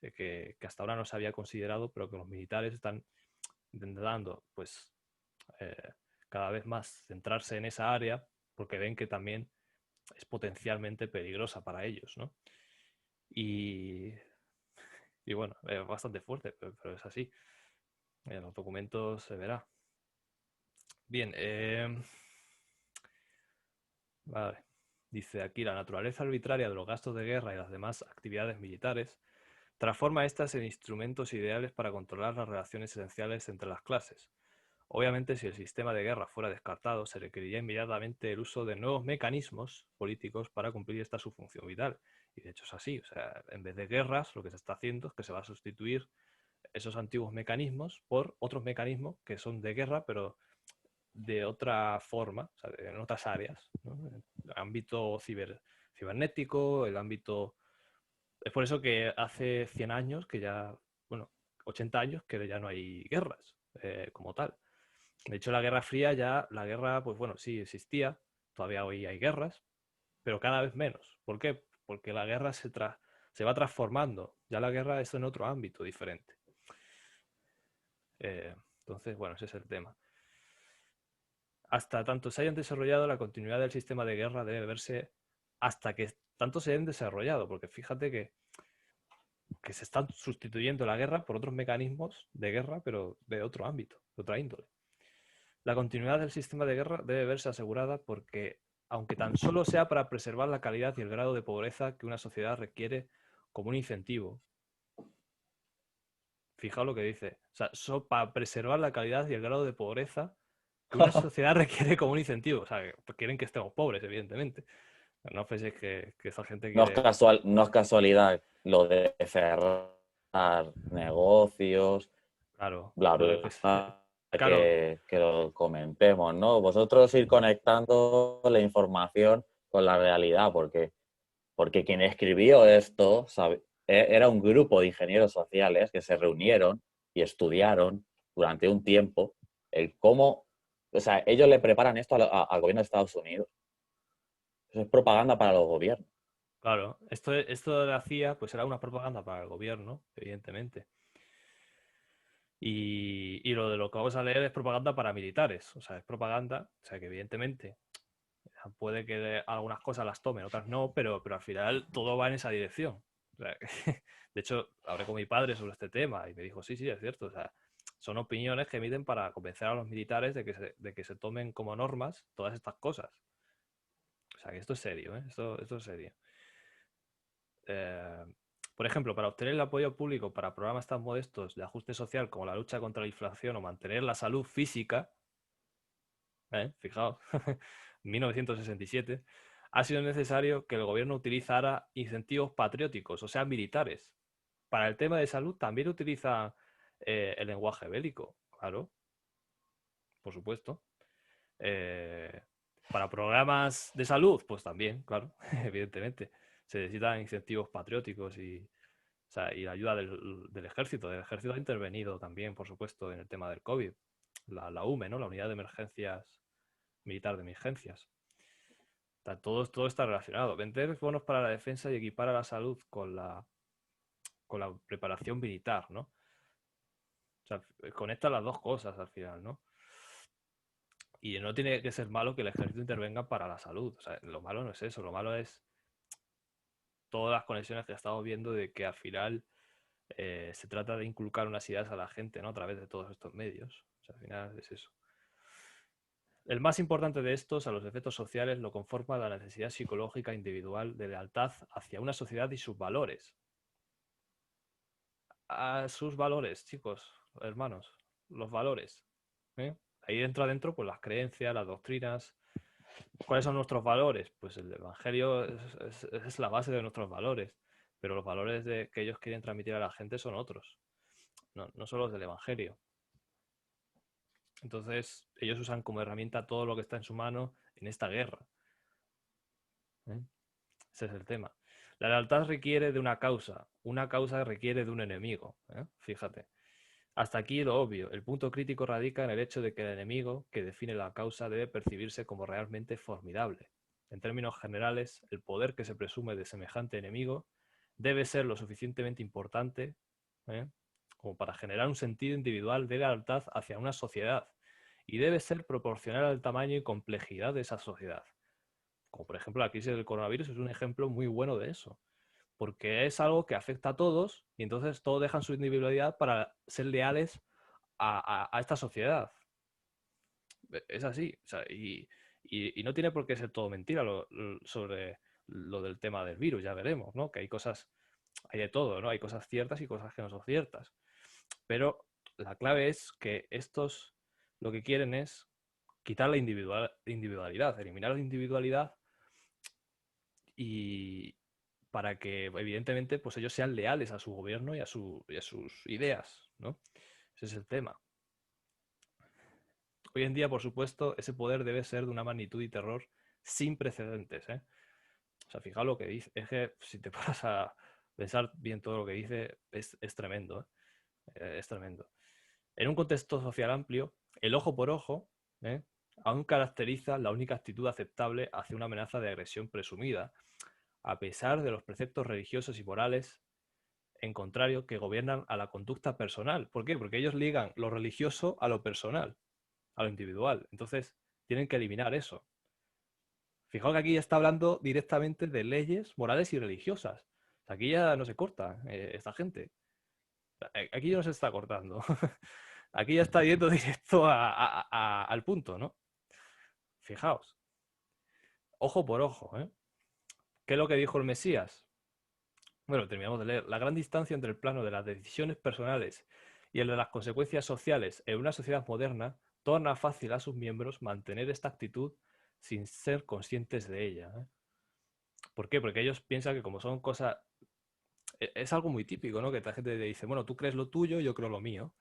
A: que hasta ahora no se había considerado, pero que los militares están intentando, pues, eh, cada vez más centrarse en esa área porque ven que también es potencialmente peligrosa para ellos, ¿no? Y, y bueno, es bastante fuerte, pero es así. En los documentos se verá. Bien, vale. Dice aquí, la naturaleza arbitraria de los gastos de guerra y las demás actividades militares transforma estas en instrumentos ideales para controlar las relaciones esenciales entre las clases. Obviamente, si el sistema de guerra fuera descartado, se requeriría inmediatamente el uso de nuevos mecanismos políticos para cumplir esta su función vital. Y de hecho es así. O sea, en vez de guerras, lo que se está haciendo es que se va a sustituir esos antiguos mecanismos por otros mecanismos que son de guerra, pero de otra forma, o sea, en otras áreas, ¿no? El ámbito cibernético, el ámbito... Es por eso que hace 100 años que ya, bueno, 80 años que ya no hay guerras como tal. De hecho, la Guerra Fría ya, la guerra, pues bueno, sí existía, todavía hoy hay guerras, pero cada vez menos. ¿Por qué? Porque la guerra se va transformando, ya la guerra es en otro ámbito diferente. Entonces, bueno, ese es el tema. Hasta tanto se hayan desarrollado, la continuidad del sistema de guerra debe verse hasta que tanto se hayan desarrollado, porque fíjate que se están sustituyendo la guerra por otros mecanismos de guerra, pero de otro ámbito, de otra índole. La continuidad del sistema de guerra debe verse asegurada porque, aunque tan solo sea para preservar la calidad y el grado de pobreza que una sociedad requiere como un incentivo, fijaos lo que dice, o sea, para preservar la calidad y el grado de pobreza que una sociedad requiere como un incentivo. O sea, que quieren que estemos pobres, evidentemente. No penséis que esa gente
B: No es
A: quiere...
B: no es casualidad lo de cerrar negocios,
A: Claro,
B: bla,
A: lo de
B: bla,
A: claro,
B: que lo comentemos, ¿no? Vosotros ir conectando la información con la realidad, porque quien escribió esto era un grupo de ingenieros sociales que se reunieron y estudiaron durante un tiempo el cómo, o sea, ellos le preparan esto al gobierno de Estados Unidos. Eso es propaganda para los gobiernos.
A: claro. Esto de la CIA, pues era una propaganda para el gobierno, evidentemente. Y lo de lo que vamos a leer es propaganda para militares. O sea, es propaganda, o sea, que evidentemente puede que algunas cosas las tomen, otras no, pero al final todo va en esa dirección. O sea, de hecho, hablé con mi padre sobre este tema y me dijo, sí, sí, es cierto. O sea, son opiniones que emiten para convencer a los militares de que se tomen como normas todas estas cosas. O sea, que esto es serio, ¿eh? Esto es serio. Eh, por ejemplo, para obtener el apoyo público para programas tan modestos de ajuste social como la lucha contra la inflación o mantener la salud física, fijaos, 1967, ha sido necesario que el gobierno utilizara incentivos patrióticos, o sea, militares. Para el tema de salud también utiliza el lenguaje bélico, claro, por supuesto. Eh, para programas de salud, pues también, claro, evidentemente. Se necesitan incentivos patrióticos o sea, y la ayuda del ejército. El ejército ha intervenido también, por supuesto, en el tema del COVID. La UME, ¿no? La Unidad de Emergencias militar de emergencias. Todo está relacionado. Vender bonos para la defensa y equipar a la salud con la preparación militar, ¿no? O sea, conecta las dos cosas al final, ¿no? Y no tiene que ser malo que el ejército intervenga para la salud. O sea, lo malo no es eso, lo malo es todas las conexiones que estamos viendo de que al final se trata de inculcar unas ideas a la gente, ¿no? A través de todos estos medios. O sea, al final es eso. El más importante de estos, a los efectos sociales, lo conforma la necesidad psicológica individual de lealtad hacia una sociedad y sus valores. A sus valores, chicos, hermanos, los valores. ¿Eh? Ahí entra dentro pues las creencias, las doctrinas. ¿Cuáles son nuestros valores? Pues el Evangelio es la base de nuestros valores, pero los valores que ellos quieren transmitir a la gente son otros, no son los del Evangelio. Entonces, ellos usan como herramienta todo lo que está en su mano en esta guerra. ¿Eh? Ese es el tema. La lealtad requiere de una causa requiere de un enemigo. Fíjate. Hasta aquí lo obvio. El punto crítico radica en el hecho de que el enemigo que define la causa debe percibirse como realmente formidable. En términos generales, el poder que se presume de semejante enemigo debe ser lo suficientemente importante como para generar un sentido individual de lealtad hacia una sociedad y debe ser proporcional al tamaño y complejidad de esa sociedad. Como por ejemplo la crisis del coronavirus es un ejemplo muy bueno de eso, porque es algo que afecta a todos y entonces todos dejan su individualidad para ser leales a esta sociedad. Es así. O sea, y no tiene por qué ser todo mentira sobre lo del tema del virus, ya veremos, ¿no? Que hay cosas, hay de todo, ¿no? Hay cosas ciertas y cosas que no son ciertas. Pero la clave es que estos lo que quieren es quitar la individualidad, eliminar la individualidad y para que evidentemente pues ellos sean leales a su gobierno y a sus ideas, ¿no? Ese es el tema. Hoy en día, por supuesto, ese poder debe ser de una magnitud y terror sin precedentes, ¿eh? O sea, fijaos lo que dice. Es que si te paras a pensar bien todo lo que dice, es tremendo, ¿eh? Es tremendo. En un contexto social amplio, el ojo por ojo aún caracteriza la única actitud aceptable hacia una amenaza de agresión presumida, a pesar de los preceptos religiosos y morales, en contrario, que gobiernan a la conducta personal. ¿Por qué? Porque ellos ligan lo religioso a lo personal, a lo individual. Entonces, tienen que eliminar eso. Fijaos que aquí ya está hablando directamente de leyes morales y religiosas. Aquí ya no se corta esta gente. Aquí ya no se está cortando. Aquí ya está yendo directo al punto, ¿no? Fijaos. Ojo por ojo, ¿eh? ¿Qué es lo que dijo el Mesías? Bueno, terminamos de leer. La gran distancia entre el plano de las decisiones personales y el de las consecuencias sociales en una sociedad moderna torna fácil a sus miembros mantener esta actitud sin ser conscientes de ella, ¿eh? ¿Por qué? Porque ellos piensan que como son cosas... Es algo muy típico, ¿no? Que la gente te dice, bueno, tú crees lo tuyo, yo creo lo mío.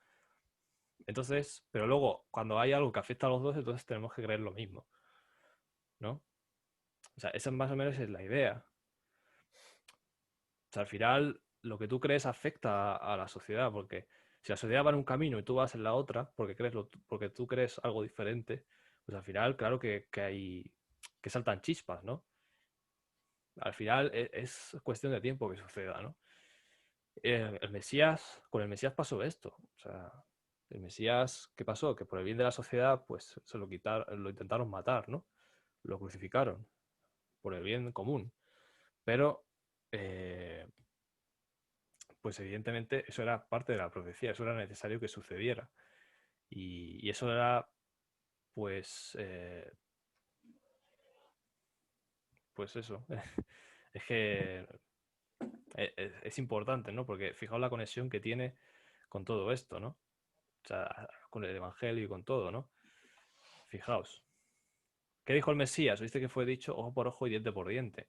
A: Entonces, pero luego, cuando hay algo que afecta a los dos, entonces tenemos que creer lo mismo, ¿no? O sea, esa más o menos es la idea. O sea, al final, lo que tú crees afecta a la sociedad, porque si la sociedad va en un camino y tú vas en la otra, porque tú crees algo diferente, pues al final, claro que saltan chispas, ¿no? Al final es cuestión de tiempo que suceda, ¿no? Con el Mesías pasó esto. O sea, el Mesías, ¿qué pasó? Que por el bien de la sociedad, pues lo intentaron matar, ¿no? Lo crucificaron por el bien común. Pero, pues evidentemente eso era parte de la profecía, eso era necesario que sucediera. Y eso era, pues, pues eso. Es que es importante, ¿no? Porque fijaos la conexión que tiene con todo esto, ¿no? O sea, con el Evangelio y con todo, ¿no? Fijaos. ¿Qué dijo el Mesías? Viste que fue dicho ojo por ojo y diente por diente.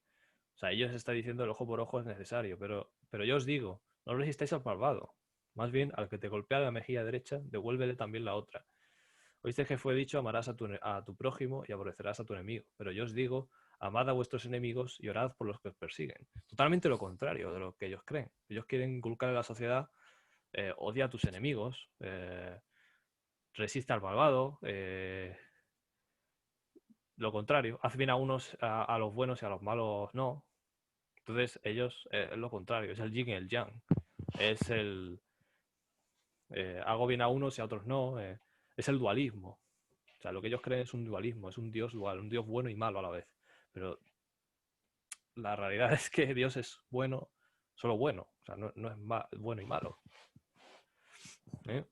A: O sea, ellos están diciendo el ojo por ojo es necesario, pero yo os digo, no resistáis al malvado. Más bien, al que te golpea la mejilla derecha, devuélvele también la otra. Oíste que fue dicho, amarás a tu prójimo y aborrecerás a tu enemigo. Pero yo os digo, amad a vuestros enemigos y orad por los que os persiguen. Totalmente lo contrario de lo que ellos creen. Ellos quieren inculcar en la sociedad, odia a tus enemigos, resiste al malvado, lo contrario. Hace bien a unos, a los buenos y a los malos no. Entonces ellos es lo contrario, es el yin y el yang. Es el hago bien a unos y a otros no. Es el dualismo. O sea, lo que ellos creen es un dualismo, es un Dios dual, un Dios bueno y malo a la vez. Pero la realidad es que Dios es bueno, solo bueno. O sea, no es bueno y malo. ¿Eh?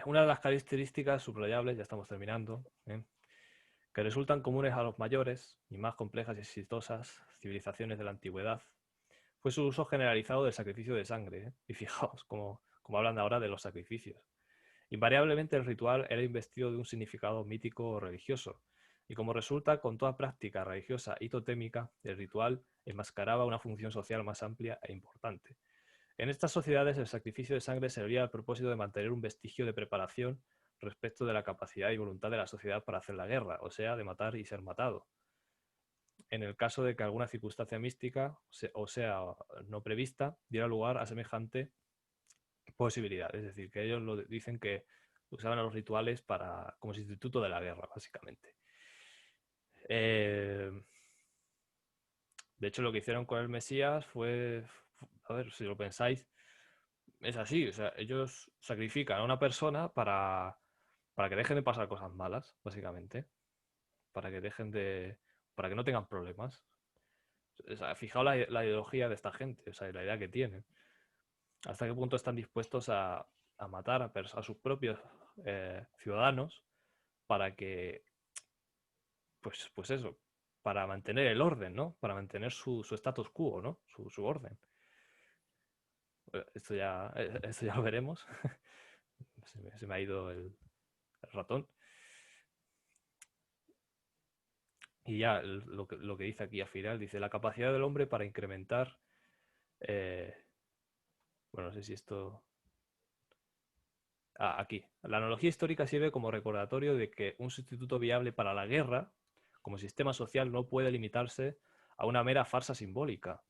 A: Una de las características subrayables, ya estamos terminando, que resultan comunes a los mayores y más complejas y exitosas civilizaciones de la antigüedad, fue su uso generalizado del sacrificio de sangre. Y fijaos, como hablan ahora de los sacrificios. Invariablemente el ritual era investido de un significado mítico o religioso, y como resulta con toda práctica religiosa y totémica, el ritual enmascaraba una función social más amplia e importante. En estas sociedades el sacrificio de sangre servía al propósito de mantener un vestigio de preparación respecto de la capacidad y voluntad de la sociedad para hacer la guerra, o sea, de matar y ser matado. En el caso de que alguna circunstancia mística, o sea, no prevista, diera lugar a semejante posibilidad. Es decir, que ellos dicen que usaban los rituales como sustituto de la guerra, básicamente. De hecho, lo que hicieron con el Mesías fue, a ver, si lo pensáis, es así. O sea, ellos sacrifican a una persona para que dejen de pasar cosas malas, básicamente. Para que para que no tengan problemas. O sea, fijaos la ideología de esta gente, o sea, la idea que tienen. Hasta qué punto están dispuestos a matar a sus propios ciudadanos para que, pues eso, para mantener el orden, ¿no? Para mantener su status quo, ¿no? Su orden. Esto ya lo veremos. Se me ha ido el ratón. Y ya lo que dice aquí al final, dice la capacidad del hombre para incrementar... bueno, no sé si esto... aquí. La analogía histórica sirve como recordatorio de que un sustituto viable para la guerra, como sistema social, no puede limitarse a una mera farsa simbólica.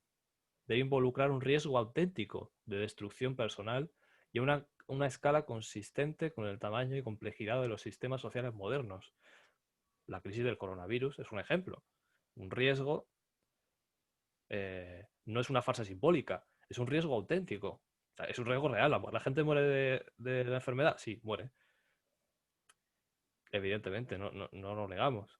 A: Debe involucrar un riesgo auténtico de destrucción personal y una escala consistente con el tamaño y complejidad de los sistemas sociales modernos. La crisis del coronavirus es un ejemplo. Un riesgo no es una farsa simbólica, es un riesgo auténtico. O sea, es un riesgo real. ¿La gente muere de la enfermedad? Sí, muere. Evidentemente, no lo negamos.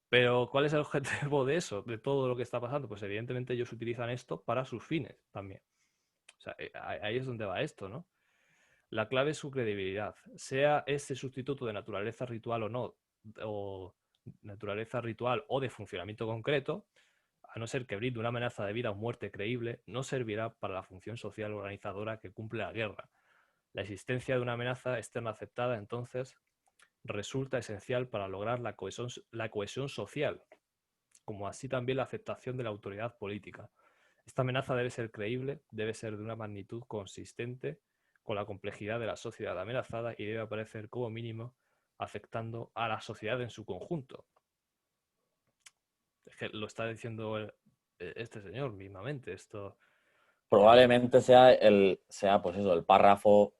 A: Pero ¿cuál es el objetivo de eso, de todo lo que está pasando? Pues evidentemente ellos utilizan esto para sus fines también. O sea, ahí es donde va esto, ¿no? La clave es su credibilidad. Sea ese sustituto de naturaleza ritual o no, o naturaleza ritual o de funcionamiento concreto, a no ser que brinde una amenaza de vida o muerte creíble, no servirá para la función social organizadora que cumple la guerra. La existencia de una amenaza externa aceptada, entonces, resulta esencial para lograr la cohesión social, como así también la aceptación de la autoridad política. Esta amenaza debe ser creíble, debe ser de una magnitud consistente con la complejidad de la sociedad amenazada y debe aparecer como mínimo afectando a la sociedad en su conjunto. Es que lo está diciendo este señor mismamente. Esto
B: Probablemente sea pues eso, el párrafo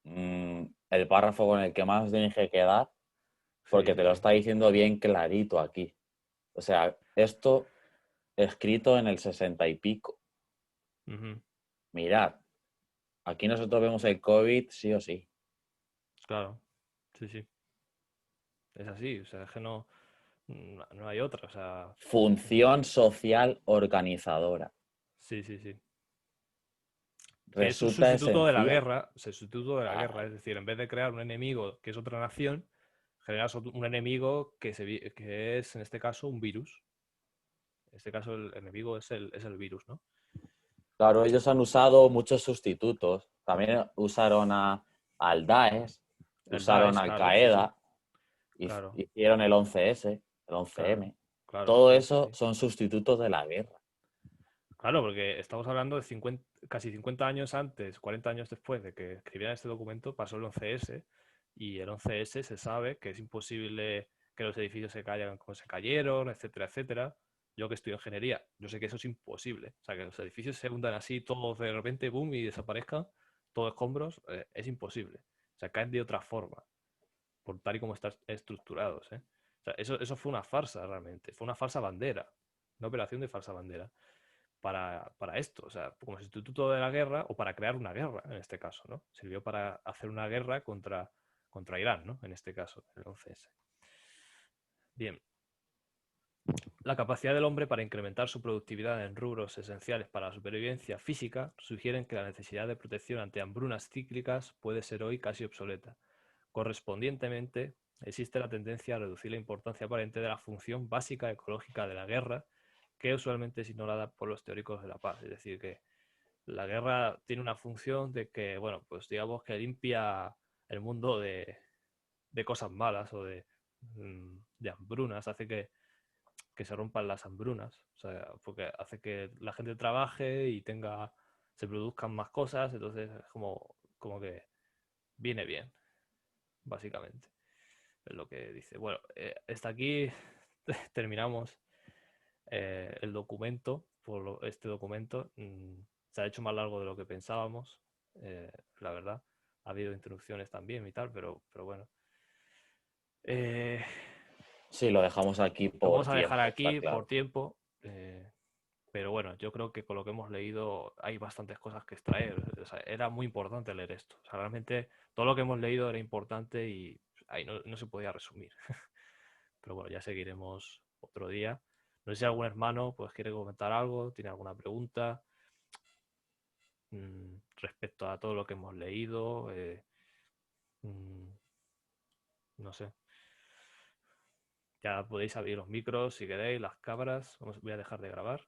B: con el que más tienes que quedar, porque
A: sí,
B: te lo
A: sí.
B: está diciendo bien clarito aquí. O sea, esto escrito en el 60 y pico.
A: Uh-huh.
B: Mirad, aquí nosotros vemos el COVID sí o sí.
A: Claro, sí, sí. Es así, o sea, es que no hay otra, o sea,
B: Función social organizadora.
A: sí, sí, sí. Que es un
B: Resulta
A: sustituto de la
B: esencial.
A: guerra, es decir, en vez de crear un enemigo que es otra nación, generas un enemigo que es, en este caso, un virus. En este caso, el enemigo es el virus, ¿no?
B: Claro, ellos han usado muchos sustitutos. También usaron al Daesh,
A: El
B: usaron
A: Daesh,
B: a Al
A: claro, sí, sí,
B: Qaeda,
A: claro,
B: hicieron el 11S, el
A: claro,
B: 11M.
A: claro,
B: Todo
A: sí, sí,
B: eso
A: sí.
B: son sustitutos de la guerra.
A: Claro, porque estamos hablando de casi 50 años antes, 40 años después de que escribieran este documento, pasó el 11S y el 11S se sabe que es imposible que los edificios se caigan como se cayeron, etcétera, etcétera. Yo que estudio ingeniería, yo sé que eso es imposible. O sea, que los edificios se hundan así todos de repente, boom, y desaparezcan, todos escombros, es imposible. O sea, caen de otra forma, por tal y como están estructurados, ¿eh? O sea, eso fue una farsa realmente, fue una falsa bandera, una operación de falsa bandera para esto, o sea, como sustituto de la guerra o para crear una guerra en este caso, ¿no? Sirvió para hacer una guerra contra Irán, ¿no? En este caso, el 11S. Bien. La capacidad del hombre para incrementar su productividad en rubros esenciales para la supervivencia física sugieren que la necesidad de protección ante hambrunas cíclicas puede ser hoy casi obsoleta. Correspondientemente, existe la tendencia a reducir la importancia aparente de la función básica ecológica de la guerra, que usualmente es ignorada por los teóricos de la paz. Es decir, que la guerra tiene una función de que, bueno, pues digamos que limpia el mundo de cosas malas o de hambrunas, hace que se rompan las hambrunas, o sea, porque hace que la gente trabaje y se produzcan más cosas, entonces es como que viene bien, básicamente, es lo que dice. Bueno, hasta aquí terminamos el documento, este documento se ha hecho más largo de lo que pensábamos, la verdad, ha habido introducciones también y tal, pero bueno.
B: Sí, lo dejamos aquí
A: Lo
B: por
A: vamos a dejar
B: tiempo, está
A: aquí por
B: claro.
A: tiempo. Pero bueno, yo creo que con lo que hemos leído hay bastantes cosas que extraer. O sea, era muy importante leer esto. O sea, realmente todo lo que hemos leído era importante y ahí no se podía resumir. Pero bueno, ya seguiremos otro día. No sé si algún hermano pues quiere comentar algo, tiene alguna pregunta respecto a todo lo que hemos leído. Mm, no sé. Ya podéis abrir los micros si queréis, las cámaras. Voy a dejar de grabar.